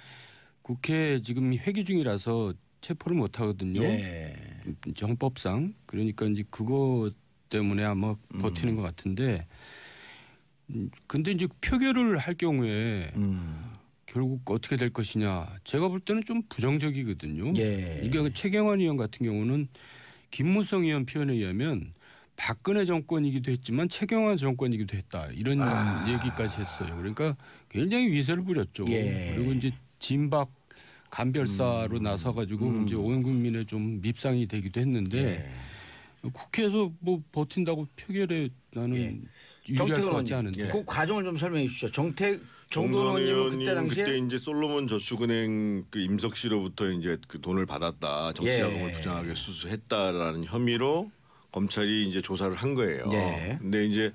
국회 지금 회기 중이라서 체포를 못 하거든요. 예. 정법상 그러니까 이제 그거 때문에 아마 버티는 것 같은데 근데 이제 표결을 할 경우에 결국 어떻게 될 것이냐 제가 볼 때는 좀 부정적이거든요. 예. 이게 최경환 의원 같은 경우는 김무성 의원 표현에 의하면 박근혜 정권이기도 했지만 최경환 정권이기도 했다 이런 얘기까지 했어요. 그러니까 굉장히 위세를 부렸죠. 예. 그리고 이제 진박 간별사로 나서가지고 이제 온 국민의 좀 밉상이 되기도 했는데 국회에서 뭐 버틴다고 표결에 나는 유리할 정태근 것 같지 의원님, 않은데. 그 과정을 좀 설명해 주시죠. 정돈 정돈 의원님은 의원님 그때 당시에 그때 이제 솔로몬 저축은행 그 임석 씨로부터 이제 그 돈을 받았다 정치자금을 예. 부정하게 수수했다라는 혐의로 검찰이 이제 조사를 한 거예요. 예. 근데 이제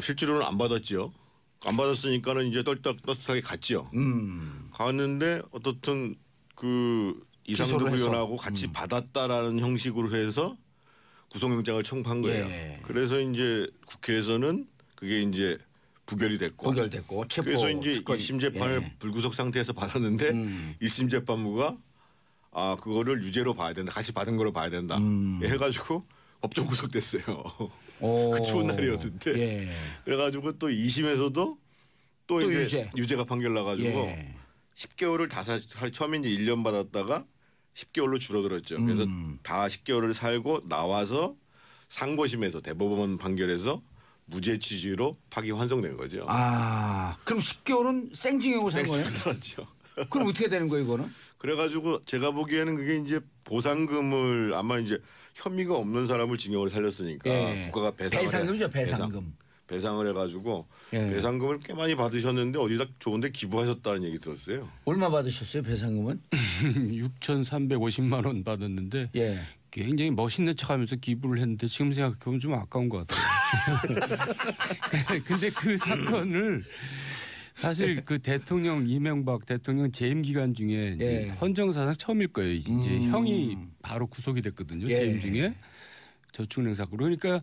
실제로는 안 받았죠. 안 받았으니까는 이제 떳떳하게 갔죠. 갔는데 어떻든 그 이상득 기소를 해서. 의원하고 같이 받았다라는 형식으로 해서 구속영장을 청구한 거예요. 예. 그래서 이제 국회에서는 그게 이제 부결이 됐고 부결됐고 체포 그래서 이제 특권. 1심 재판을 예. 불구속 상태에서 받았는데 1심 재판부가 그거를 유죄로 봐야 된다. 같이 받은 거로 봐야 된다. 해가지고 법정 구속됐어요. 그 추운 날이었는데 예. 그래가지고 또 2심에서도 또 또 이제 유죄가 판결 나가지고 예. 10개월을 처음에 이제 1년 받았다가 10개월로 줄어들었죠. 그래서 다 10개월을 살고 나와서 상고심에서 대법원 판결에서 무죄 취지로 파기환송된 거죠. 그럼 10개월은 생징역을 산 거예요? 살았죠. 그럼 어떻게 되는 거예요, 이거는? 그래가지고 제가 보기에는 그게 이제 보상금을 아마 이제 혐의가 없는 사람을 징역을 살렸으니까 예. 국가가 배상금이죠, 배상금. 배상을 해가지고 예. 배상금을 꽤 많이 받으셨는데 어디다 좋은데 기부하셨다는 얘기 들었어요. 얼마 받으셨어요, 배상금은? 6,350만 원 받았는데 예. 굉장히 멋있는 척하면서 기부를 했는데 지금 생각해보면 좀 아까운 것 같아요. 근데 그 사건을 사실 그 대통령 이명박 대통령 재임 기간 중에 이제 예. 헌정사상 처음일 거예요. 이제 형이 바로 구속이 됐거든요. 예. 재임 중에 저축은행 사건. 그러니까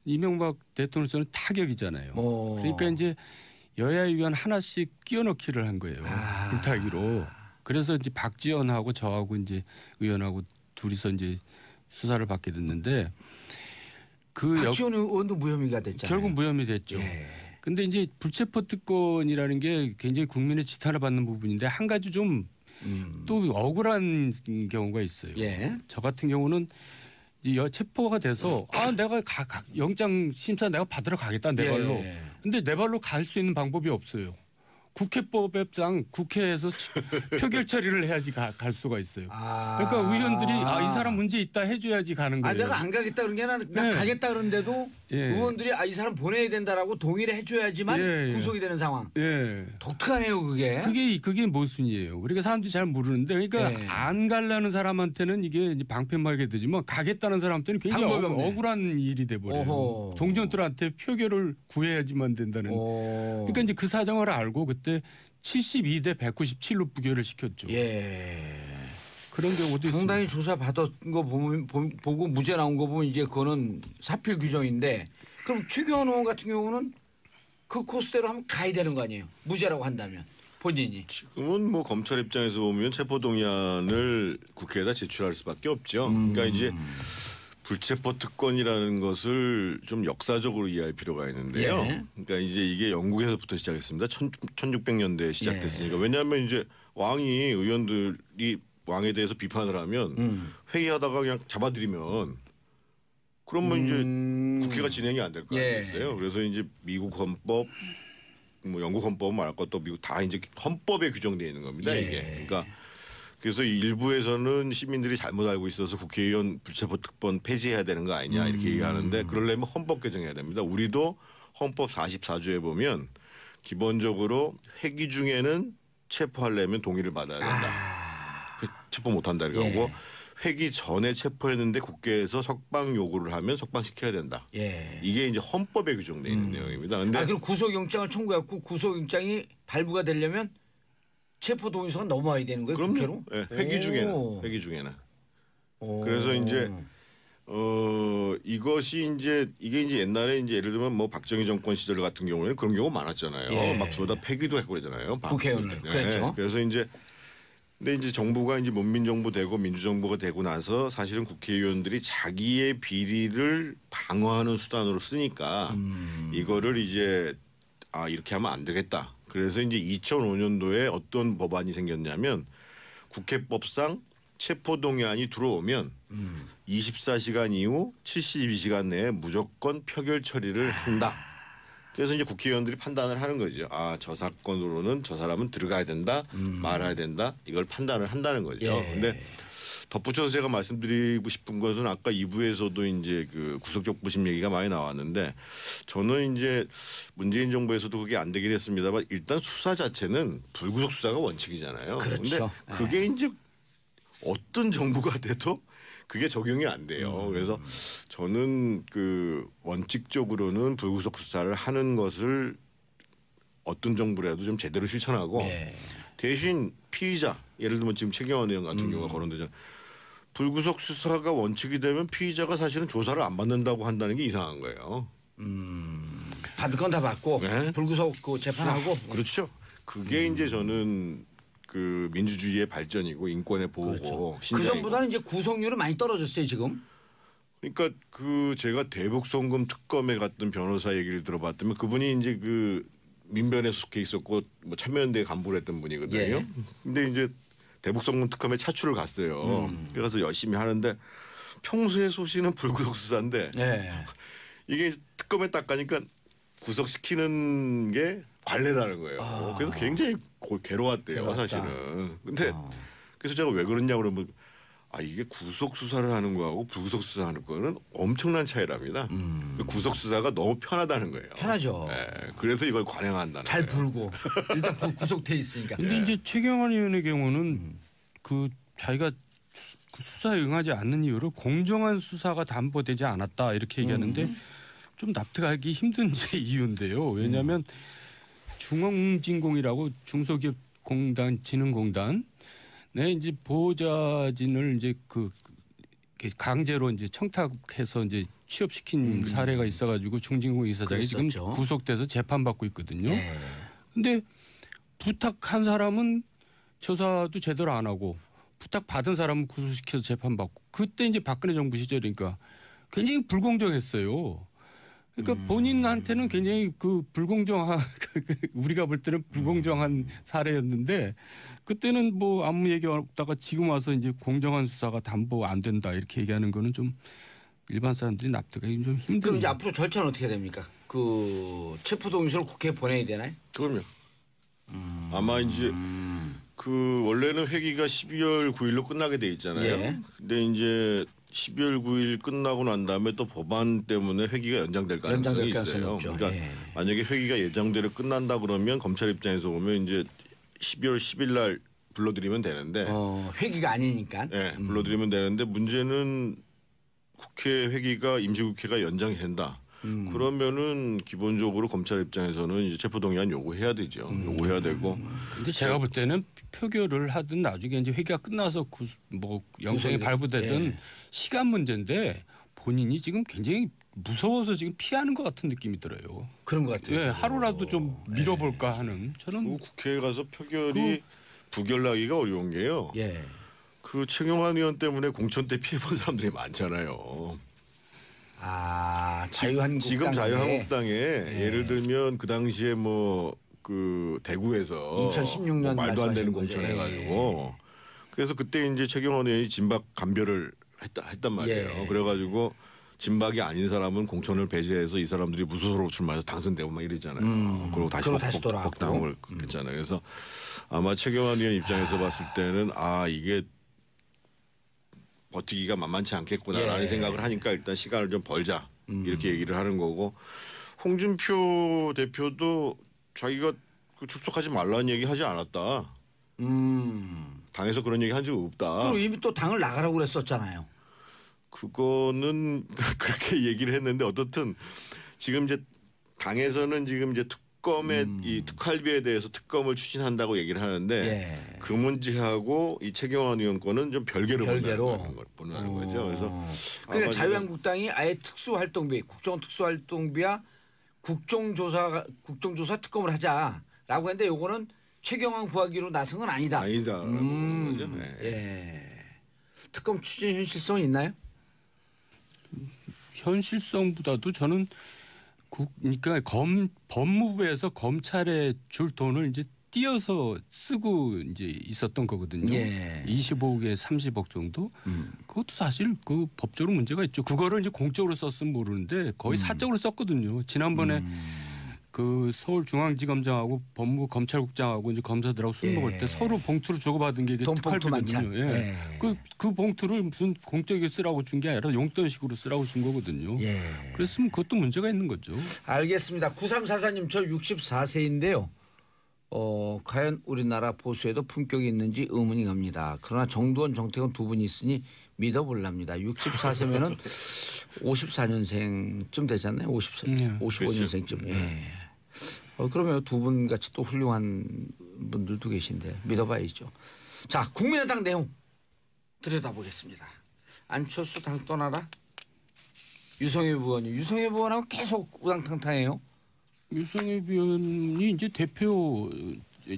이명박 대통령께서는 타격이잖아요. 그러니까 이제 여야 의원 하나씩 끼워넣기를 한 거예요. 불타기로. 그래서 이제 박지원하고 저하고 이제 의원하고 둘이서 이제 수사를 받게 됐는데 박지원 의원도 무혐의가 됐잖아요. 결국 무혐의 됐죠. 예. 근데 이제 불체포 특권이라는 게 굉장히 국민의 지탄을 받는 부분인데 한 가지 좀 또 억울한 경우가 있어요. 예. 저 같은 경우는 체포가 돼서 내가 영장 심사 내가 받으러 가겠다 내 발로. 예. 근데 내 발로 갈 수 있는 방법이 없어요. 국회법상 국회에서 표결 처리를 해야지 갈 수가 있어요. 그러니까 의원들이 이 사람 문제 있다 해줘야지 가는 거예요. 내가 안 가겠다 그런 게 아니라 나 네. 가겠다 그러는데도 예. 의원들이 이 사람 보내야 된다라고 동의를 해줘야지만 예, 예. 구속이 되는 상황. 예. 독특하네요 그게. 그게 모순이에요. 그러니까 사람들이 잘 모르는데, 그러니까 예. 안 갈라는 사람한테는 이게 이제 방패막이 되지만 가겠다는 사람한테는 굉장히 방법이 없네. 억울한 일이 돼버려요. 어허. 동정들한테 표결을 구해야지만 된다는. 그러니까 이제 그 사정을 알고 그때 72대 197로 부결을 시켰죠. 예. 그런 경우도 상당히 있습니다. 조사 받은 거 보고 무죄 나온 거 보면 이제 그거는 사필 규정인데 그럼 최경환 의원 같은 경우는 그 코스대로 하면 가야 되는 거 아니에요? 무죄라고 한다면 본인이. 지금은 뭐 검찰 입장에서 보면 체포동의안을 국회에다 제출할 수밖에 없죠. 그러니까 이제 불체포 특권이라는 것을 좀 역사적으로 이해할 필요가 있는데요. 예. 그러니까 이제 이게 영국에서부터 시작했습니다. 1600년대에 시작됐으니까. 왜냐하면 이제 왕이 의원들이 왕에 대해서 비판을 하면 회의하다가 그냥 잡아들이면 그러면 이제 국회가 진행이 안 될 거 예. 아니겠어요. 그래서 이제 미국 헌법, 뭐 영국 헌법 말할 것도 미국 다 이제 헌법에 규정되어 있는 겁니다. 예. 이게. 그러니까 그래서 일부에서는 시민들이 잘못 알고 있어서 국회의원 불체포 특권 폐지해야 되는 거 아니냐 이렇게 얘기하는데 그러려면 헌법 개정해야 됩니다. 우리도 헌법 44조에 보면 기본적으로 회기 중에는 체포하려면 동의를 받아야 된다. 체포 못한다 이러고 회기 전에 체포했는데 국회에서 석방 요구를 하면 석방시켜야 된다. 예. 이게 이제 헌법에 규정되어 있는 내용입니다. 근데 그럼 구속영장을 청구했고 구속영장이 발부가 되려면 체포 동의서가 넘어와야 되는 거예요? 국회로? 네, 회기 중에는. 그래서 이제 이것이 이게 이제 옛날에 이제 예를 들면 뭐 박정희 정권 시절 같은 경우에는 그런 경우 많았잖아요. 예. 막 주워다 폐기도 했고 그러잖아요. 국회의원들. 그랬죠. 그래서 이제 근데 이제 정부가 이제 문민정부 되고 민주정부가 되고 나서 사실은 국회의원들이 자기의 비리를 방어하는 수단으로 쓰니까 이거를 이제 이렇게 하면 안 되겠다. 그래서 이제 2005년도에 어떤 법안이 생겼냐면 국회법상 체포동의안이 들어오면 24시간 이후 72시간 내에 무조건 표결 처리를 한다. 그래서 이제 국회의원들이 판단을 하는 거죠. 저 사건으로는 저 사람은 들어가야 된다, 말아야 된다. 이걸 판단을 한다는 거죠. 근데 덧붙여서 제가 말씀드리고 싶은 것은 아까 2부에서도 이제 그 구속적 부심 얘기가 많이 나왔는데 저는 이제 문재인 정부에서도 그게 안 되긴 했습니다만 일단 수사 자체는 불구속 수사가 원칙이잖아요. 그렇죠. 근데 그게 이제 어떤 정부가 돼도 그게 적용이 안 돼요. 그래서 저는 그 원칙적으로는 불구속 수사를 하는 것을 어떤 정부라도 좀 제대로 실천하고 대신 피의자 예를 들면 지금 최경환 의원 같은 경우가 거론되잖아요. 불구속 수사가 원칙이 되면 피의자가 사실은 조사를 안 받는다고 한다는 게 이상한 거예요. 받을 건 다 받고 네. 불구속 그 재판하고. 그렇죠. 그게 이제 저는 그 민주주의의 발전이고 인권의 보호고 그 신장이고. 전보다는 이제 구속률은 많이 떨어졌어요 지금. 그러니까 그 제가 대북송금 특검에 갔던 변호사 얘기를 들어봤더니 그분이 이제 그 민변에 속해 있었고 뭐 참여연대 간부를 했던 분이거든요. 예. 근데 이제 대북송금 특검에 차출을 갔어요. 그래서 열심히 하는데 평소에 소시는 불구속 수사인데 이게 특검에 딱 가니까 구속시키는 게 관례라는 거예요. 그래서 굉장히 괴로웠대요, 사실은. 근데 그래서 제가 왜 그러냐고 그러면 이게 구속 수사를 하는 거하고 불구속 수사하는 거는 엄청난 차이랍니다. 구속 수사가 너무 편하다는 거예요. 편하죠. 그래서 이걸 관행한다는 잘 거예요. 불고 일단 구속돼 있으니까. 근데 이제 최경환 의원의 경우는 그 자기가 그 수사에 응하지 않는 이유로 공정한 수사가 담보되지 않았다 이렇게 얘기하는데 좀 납득하기 힘든 제 이유인데요. 왜냐하면 중앙진공이라고 중소기업공단 진흥공단 네 이제 보호자진을 이제 그 강제로 이제 청탁해서 이제 취업시킨 사례가 있어가지고 중진공 이사장이 지금 그랬었죠. 구속돼서 재판받고 있거든요. 근데 부탁한 사람은 조사도 제대로 안 하고 부탁받은 사람은 구속시켜서 재판받고 그때 이제 박근혜 정부 시절이니까 굉장히 불공정했어요. 그러니까 본인한테는 굉장히 그 불공정한 우리가 볼 때는 불공정한 사례였는데 그때는 뭐 아무 얘기 없다가 지금 와서 이제 공정한 수사가 담보 안 된다 이렇게 얘기하는 거는 좀 일반 사람들이 납득하기 좀 힘든. 그럼 이제 앞으로 절차는 어떻게 됩니까? 그 체포동의서를 국회에 보내야 되나요? 그럼요. 아마 이제 그 원래는 회기가 12월 9일로 끝나게 돼 있잖아요. 예. 근데 이제 12월 9일 끝나고 난 다음에 또 법안 때문에 회기가 연장될 가능성이 있어요. 없죠. 그러니까 예. 만약에 회기가 예정대로 끝난다 그러면 검찰 입장에서 보면 이제 12월 10일 날 불러들이면 되는데 회기가 아니니까. 예, 불러들이면 되는데 문제는 국회 회기가 임시국회가 연장이 된다. 그러면은 기본적으로 검찰 입장에서는 이제 체포동의안 요구해야 되죠. 요구해야 되고. 근데 제가 볼 때는 표결을 하든 나중에 이제 회기가 끝나서 뭐 영장이 발부되든 예. 시간 문제인데 본인이 지금 굉장히 무서워서 지금 피하는 것 같은 느낌이 들어요. 그런 것 같아요. 예, 하루라도 좀 밀어볼까 하는 저는 그 국회에 가서 표결이 부결나기가 어려운 게요. 예. 그 최경환 의원 때문에 공천 때 피해본 사람들이 많잖아요. 자유한국당 지금 자유한국당에 예를 들면 그 당시에 뭐 그 대구에서 2016년 뭐 말도 안 되는 말씀하신 거죠. 공천해가지고 그래서 그때 이제 최경환 의원이 진박 감별을 했단 말이에요. 예. 그래가지고 진박이 아닌 사람은 공천을 배제해서 이 사람들이 무소속으로 출마해서 당선되고 막 이러잖아요. 그리고 다시 돌아왔고. 복당을 했잖아요. 그래서 아마 최경환 의원 입장에서 봤을 때는 이게 버티기가 만만치 않겠구나라는 예. 생각을 하니까 일단 시간을 좀 벌자 이렇게 얘기를 하는 거고 홍준표 대표도 자기가 그 출석하지 말라는 얘기 하지 않았다. 당에서 그런 얘기 한 적 없다. 그리고 이미 또 당을 나가라고 그랬었잖아요. 그거는 그렇게 얘기를 했는데 어떻든 지금 이제 당에서는 지금 이제 특검의 이 특활비에 대해서 특검을 추진한다고 얘기를 하는데 예. 그 문제하고 이 최경환 의원 거는 좀 별개로 별개로. 본다는 거죠. 그래서 그러니까 아마 자유한국당이 아예 특수활동비, 국정 특수활동비와 국정조사 특검을 하자라고 했는데 요거는 최경환 구하기로 나선 건 아니다. 아니다라는 거죠. 네. 예. 특검 추진 현실성 있나요? 현실성보다도 저는 그러니까 법무부에서 검찰에 줄 돈을 이제 띄어서 쓰고 이제 있었던 거거든요. 예. 25억에 30억 정도. 그것도 사실 그 법적으로 문제가 있죠. 그거를 이제 공적으로 썼으면 모르는데 거의 사적으로 썼거든요. 지난번에 그 서울중앙지검장하고 법무부 검찰국장하고 이제 검사들하고 술 먹을 때 서로 봉투를 주고받은 게 이게 돈 봉투 특활비거든요. 만찬. 예. 예. 그 봉투를 무슨 공적에 쓰라고 준 게 아니라 용돈식으로 쓰라고 준 거거든요. 예. 그랬으면 그것도 문제가 있는 거죠. 알겠습니다. 9344님 저 64세인데요. 과연 우리나라 보수에도 품격이 있는지 의문이 갑니다. 그러나 정두원, 정태근 두 분이 있으니 믿어볼랍니다. 64세면은 54년생쯤 되잖아요. 55년생쯤. 예. 그러면 두 분 같이 또 훌륭한 분들도 계신데 믿어봐야죠. 자, 국민의당 내용 들여다보겠습니다. 안철수 당 떠나라. 유성엽 의원이 유성엽 의원하고 계속 우당탕탕해요. 유성엽 의원이 이제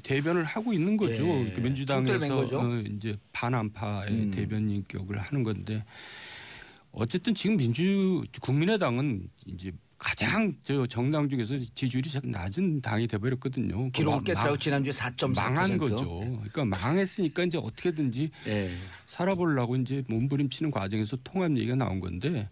대변을 하고 있는 거죠. 예. 그 민주당에서 총대를 맨 거죠. 이제 반환파의 대변인격을 하는 건데 어쨌든 지금 국민의당은 이제 가장 정당 중에서 지지율이 낮은 당이 돼버렸거든요. 기록을 깼다고 지난주에 4.4%. 망한 거죠. 그러니까 망했으니까 이제 어떻게든지 예. 살아보려고 이제 몸부림치는 과정에서 통합 얘기가 나온 건데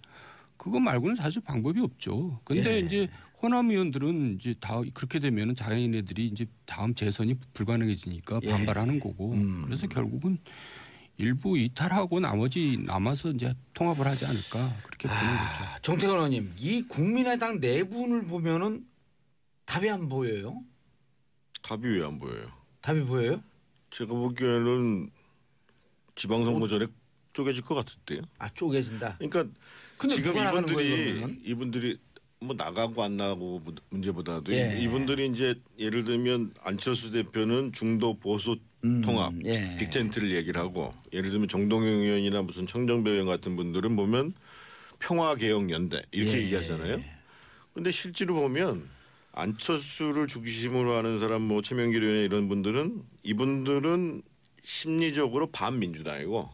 그거 말고는 사실 방법이 없죠. 근데 예. 이제 호남 의원들은 이제 다 그렇게 되면은 자기네들이 이제 다음 재선이 불가능해지니까 예. 반발하는 거고. 그래서 결국은 일부 이탈하고 나머지 남아서 이제 통합을 하지 않을까 그렇게 보는 거죠. 정태근 의원님, 이 국민의당 내분을 보면은 답이 안 보여요? 답이 왜 안 보여요? 답이 보여요? 제가 보기에는 지방선거 전에 쪼개질 것 같은데요. 쪼개진다. 그러니까 근데 지금 누가 나가는 거예요, 그러면? 이분들이 뭐 나가고 안 나가고 문제보다도 예. 이분들이 이제 예를 들면 안철수 대표는 중도 보수 통합 예. 빅텐트를 얘기를 하고 예를 들면 정동영 의원이나 무슨 청정배 의원 같은 분들은 보면 평화개혁연대 이렇게 예. 얘기하잖아요. 그런데 실제로 보면 안철수를 중심으로 하는 사람 뭐 최명길 의원 이런 분들은 이분들은 심리적으로 반민주당이고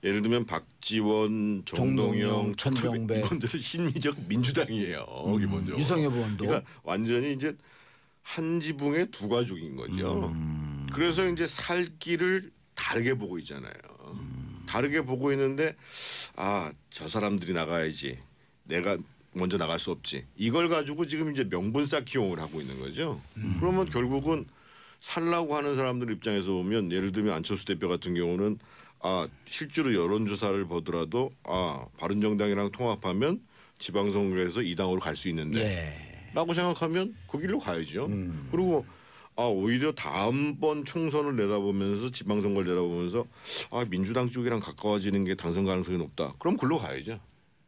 예를 들면 박지원, 정동영, 천정배 이분들은 심리적 민주당이에요. 기본적으로. 유성엽 의원도. 그러니까 완전히 이제 한 지붕의 두 가족인 거죠. 그래서 이제 살 길을 다르게 보고 있잖아요. 다르게 보고 있는데 저 사람들이 나가야지. 내가 먼저 나갈 수 없지. 이걸 가지고 지금 이제 명분 쌓기 용을 하고 있는 거죠. 그러면 결국은 살라고 하는 사람들 입장에서 보면 예를 들면 안철수 대표 같은 경우는 실제로 여론조사를 보더라도 바른정당이랑 통합하면 지방선거에서 이 당으로 갈 수 있는데 라고 생각하면 그 길로 가야죠. 그리고 오히려 다음번 총선을 내다보면서 지방선거를 내다보면서 민주당 쪽이랑 가까워지는 게 당선 가능성이 높다. 그럼 글로 가야죠.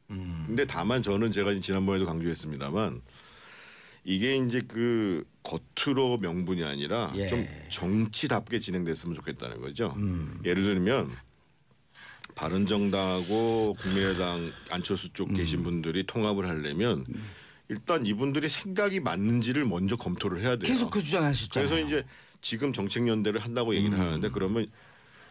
근데 다만 저는 제가 지난번에도 강조했습니다만 이게 이제 그 겉으로 명분이 아니라 좀 정치답게 진행됐으면 좋겠다는 거죠. 예를 들면 바른정당하고 국민의당 안철수 쪽 계신 분들이 통합을 하려면 일단 이분들이 생각이 맞는지를 먼저 검토를 해야 돼요. 계속 그 주장하셨잖아요. 그래서 이제 지금 정책연대를 한다고 얘기를 하는데 그러면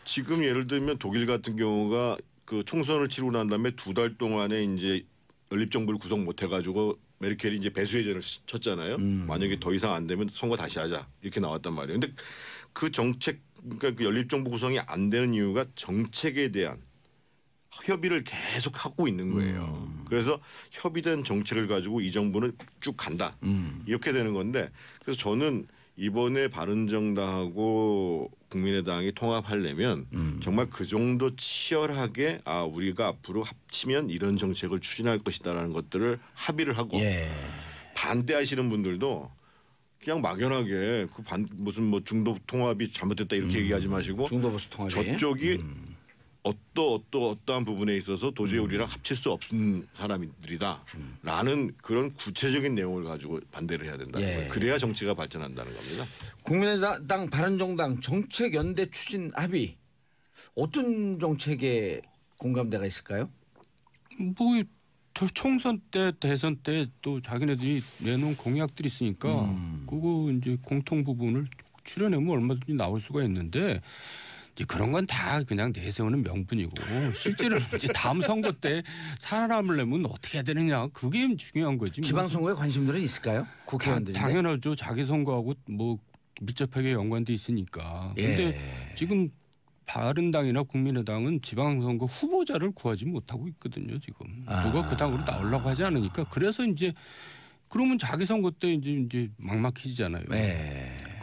지금 예를 들면 독일 같은 경우가 그 총선을 치르고 난 다음에 2달 동안에 이제 연립정부를 구성 못 해가지고 메르켈이 이제 배수해전을 쳤잖아요. 만약에 더 이상 안 되면 선거 다시 하자 이렇게 나왔단 말이에요. 근데 그 정책 그러니까 그 연립정부 구성이 안 되는 이유가 정책에 대한 협의를 계속 하고 있는 거예요. 그래서 협의된 정책을 가지고 이 정부는 쭉 간다. 이렇게 되는 건데 그래서 저는 이번에 바른정당하고 국민의당이 통합하려면 정말 그 정도 치열하게 우리가 앞으로 합치면 이런 정책을 추진할 것이다라는 것들을 합의를 하고 반대하시는 분들도 그냥 막연하게 무슨 뭐 중도 통합이 잘못됐다 이렇게 얘기하지 마시고 중도보수 통합이 저쪽이 어떠한 부분에 있어서 도저히 우리랑 합칠 수 없는 사람들이다라는 그런 구체적인 내용을 가지고 반대를 해야 된다는 거예요. 그래야 정치가 발전한다는 겁니다. 국민의당 바른정당 정책 연대 추진 합의 어떤 정책에 공감대가 있을까요? 뭐 총선 때 대선 때 또 자기네들이 내놓은 공약들이 있으니까 그거 이제 공통 부분을 추려내면 얼마든지 나올 수가 있는데 이제 그런 건 다 그냥 내세우는 명분이고 실제로 이제 다음 선거 때 살아남으려면 어떻게 해야 되느냐 그게 중요한 거지. 지방선거에 관심들은 있을까요? 국회의원들인데. 당연하죠. 자기 선거하고 뭐 밀접하게 연관돼 있으니까. 근데 지금 바른당이나 국민의당은 지방선거 후보자를 구하지 못하고 있거든요. 지금 누가 그 당으로 나오려고 하지 않으니까 그래서 이제 그러면 자기 선거 때 이제 막막해지잖아요.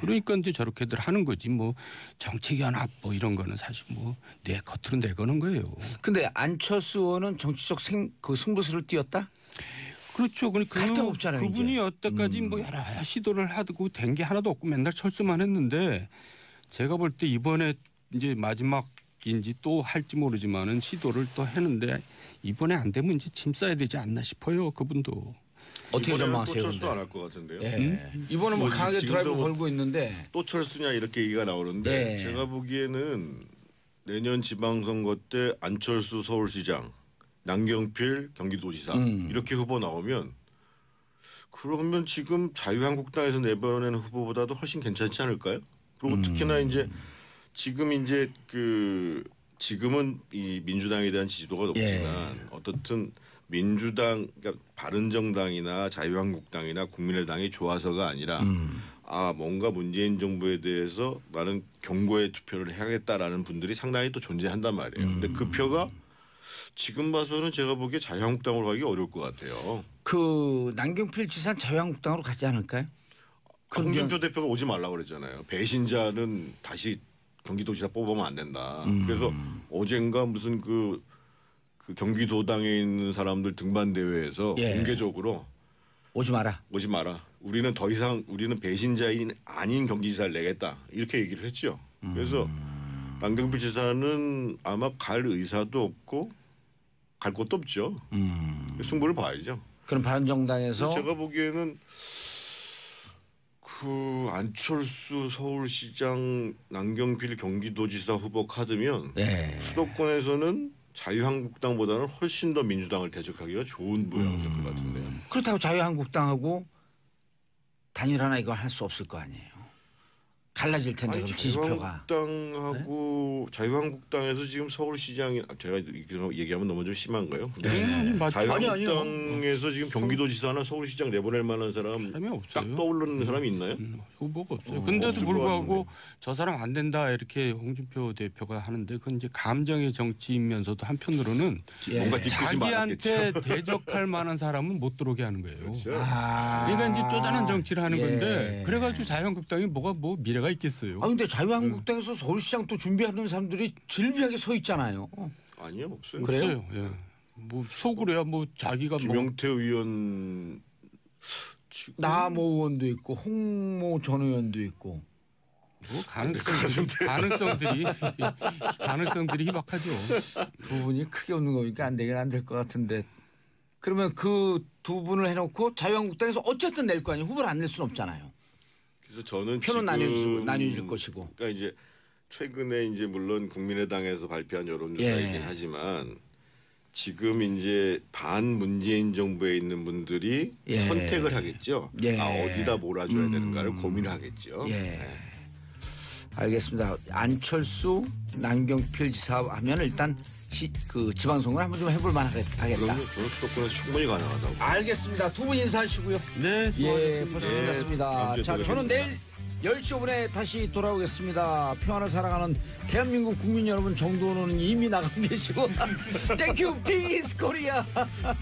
그러니까 이제 저렇게들 하는 거지 뭐 정책연합 뭐 이런 거는 사실 뭐 내 겉으로 내거는 거예요. 근데 안철수 의원은 정치적 승부수를 띄웠다? 그렇죠. 갈 데가 없잖아요, 그분이 이제. 여태까지 뭐 여러 시도를 하고 된 게 하나도 없고 맨날 철수만 했는데 제가 볼 때 이번에 이제 마지막인지 또 할지 모르지만은 시도를 또 했는데 이번에 안 되면 이제 짐 싸야 되지 않나 싶어요. 그분도. 어떻게 전망하세요? 또 철수 안 할 것 같은데요. 이번은 뭐 강하게 지금도 드라이브 뭐 걸고 있는데 또 철수냐 이렇게 얘기가 나오는데 제가 보기에는 내년 지방선거 때 안철수 서울시장, 남경필 경기도지사 이렇게 후보 나오면 그러면 지금 자유한국당에서 내보내는 후보보다도 훨씬 괜찮지 않을까요? 그리고 특히나 이제 지금 이제 지금은 이 민주당에 대한 지지도가 높지만 어떻든 민주당, 그러니까 바른정당이나 자유한국당이나 국민의당이 좋아서가 아니라 뭔가 문재인 정부에 대해서 나는 경고의 투표를 해야겠다라는 분들이 상당히 또 존재한단 말이에요. 근데 그 표가 지금 봐서는 제가 보기에 자유한국당으로 가기 어려울 것 같아요. 그 남경필 지사는 자유한국당으로 가지 않을까요? 홍준표 대표가 오지 말라고 그랬잖아요. 배신자는 다시 경기도지사 뽑으면 안 된다. 그래서 어젠가 무슨 그 경기도당에 있는 사람들 등반 대회에서 공개적으로 오지 마라. 우리는 더 이상 우리는 배신자인 아닌 경기지사를 내겠다. 이렇게 얘기를 했죠. 그래서 남경필 지사는 아마 갈 의사도 없고 갈 곳도 없죠. 승부를 봐야죠. 그럼 바른정당에서 제가 보기에는 그 안철수 서울시장, 남경필 경기도지사 후보 카드면 수도권에서는 자유한국당보다는 훨씬 더 민주당을 대적하기가 좋은 모양이 될 것 같은데요. 그렇다고 자유한국당하고 단일화나 이걸 할 수 없을 거 아니에요. 달라질 텐데 아니, 그럼 지지표가. 자유한국당하고 자유한국당에서 지금 서울시장이 제가 이렇게 얘기하면 너무 좀 심한가요? 아니, 맞죠. 자유한국당에서 지금 경기도지사나 서울시장 내보낼 만한 사람이 사람이 없어요. 딱 떠오르는 사람이 있나요? 후보가 없어요. 근데도 없을 것 불구하고 같은데. 저 사람 안 된다 이렇게 홍준표 대표가 하는데 그건 이제 감정의 정치이면서도 한편으로는 예. 뭔가 뒤끝이 자기한테 대적할 만한 사람은 못 들어오게 하는 거예요. 그렇죠. 그러니까 이제 쪼잔한 정치를 하는 예. 건데 그래가지고 자유한국당이 뭐가 뭐 미래가 있겠어요. 아 근데 자유한국당에서 서울시장 또 준비하는 사람들이 질비하게 서 있잖아요. 아니요, 없어요. 그래요? 없어요. 예. 뭐 속으로야 뭐 자기가 뭐 김용태 의원 지금 나모 의원도 있고 홍모 전 의원도 있고. 뭐 가능성들이 희박하죠. 두 분이 크게 없는 거니까 안 되긴 안 될 것 같은데. 그러면 그 두 분을 해놓고 자유한국당에서 어쨌든 낼 거 아니에요. 후보를 안 낼 수는 없잖아요. 그래서 저는 표는 지금 나뉘어줄 것이고. 그러니까 이제 최근에 이제 물론 국민의당에서 발표한 여론조사이긴 예. 하지만 지금 이제 반 문재인 정부에 있는 분들이 예. 선택을 하겠죠. 예. 어디다 몰아줘야 되는가를 고민하겠죠. 예. 알겠습니다. 안철수, 남경필 지사 하면 일단 그 지방선거 한번 좀 해볼 만하겠다. 그러면 저는 수도권에서 충분히 가능하다고. 알겠습니다. 두 분 인사하시고요. 네, 예, 수고하셨습니다. 벌써 예, 끝났습니다. 다음 주에 자, 또 저는 내일 뵙겠습니다. 10시 5분에 다시 돌아오겠습니다. 평화를 사랑하는 대한민국 국민 여러분 정도는 이미 나가 계시고 땡큐 피스 코리아.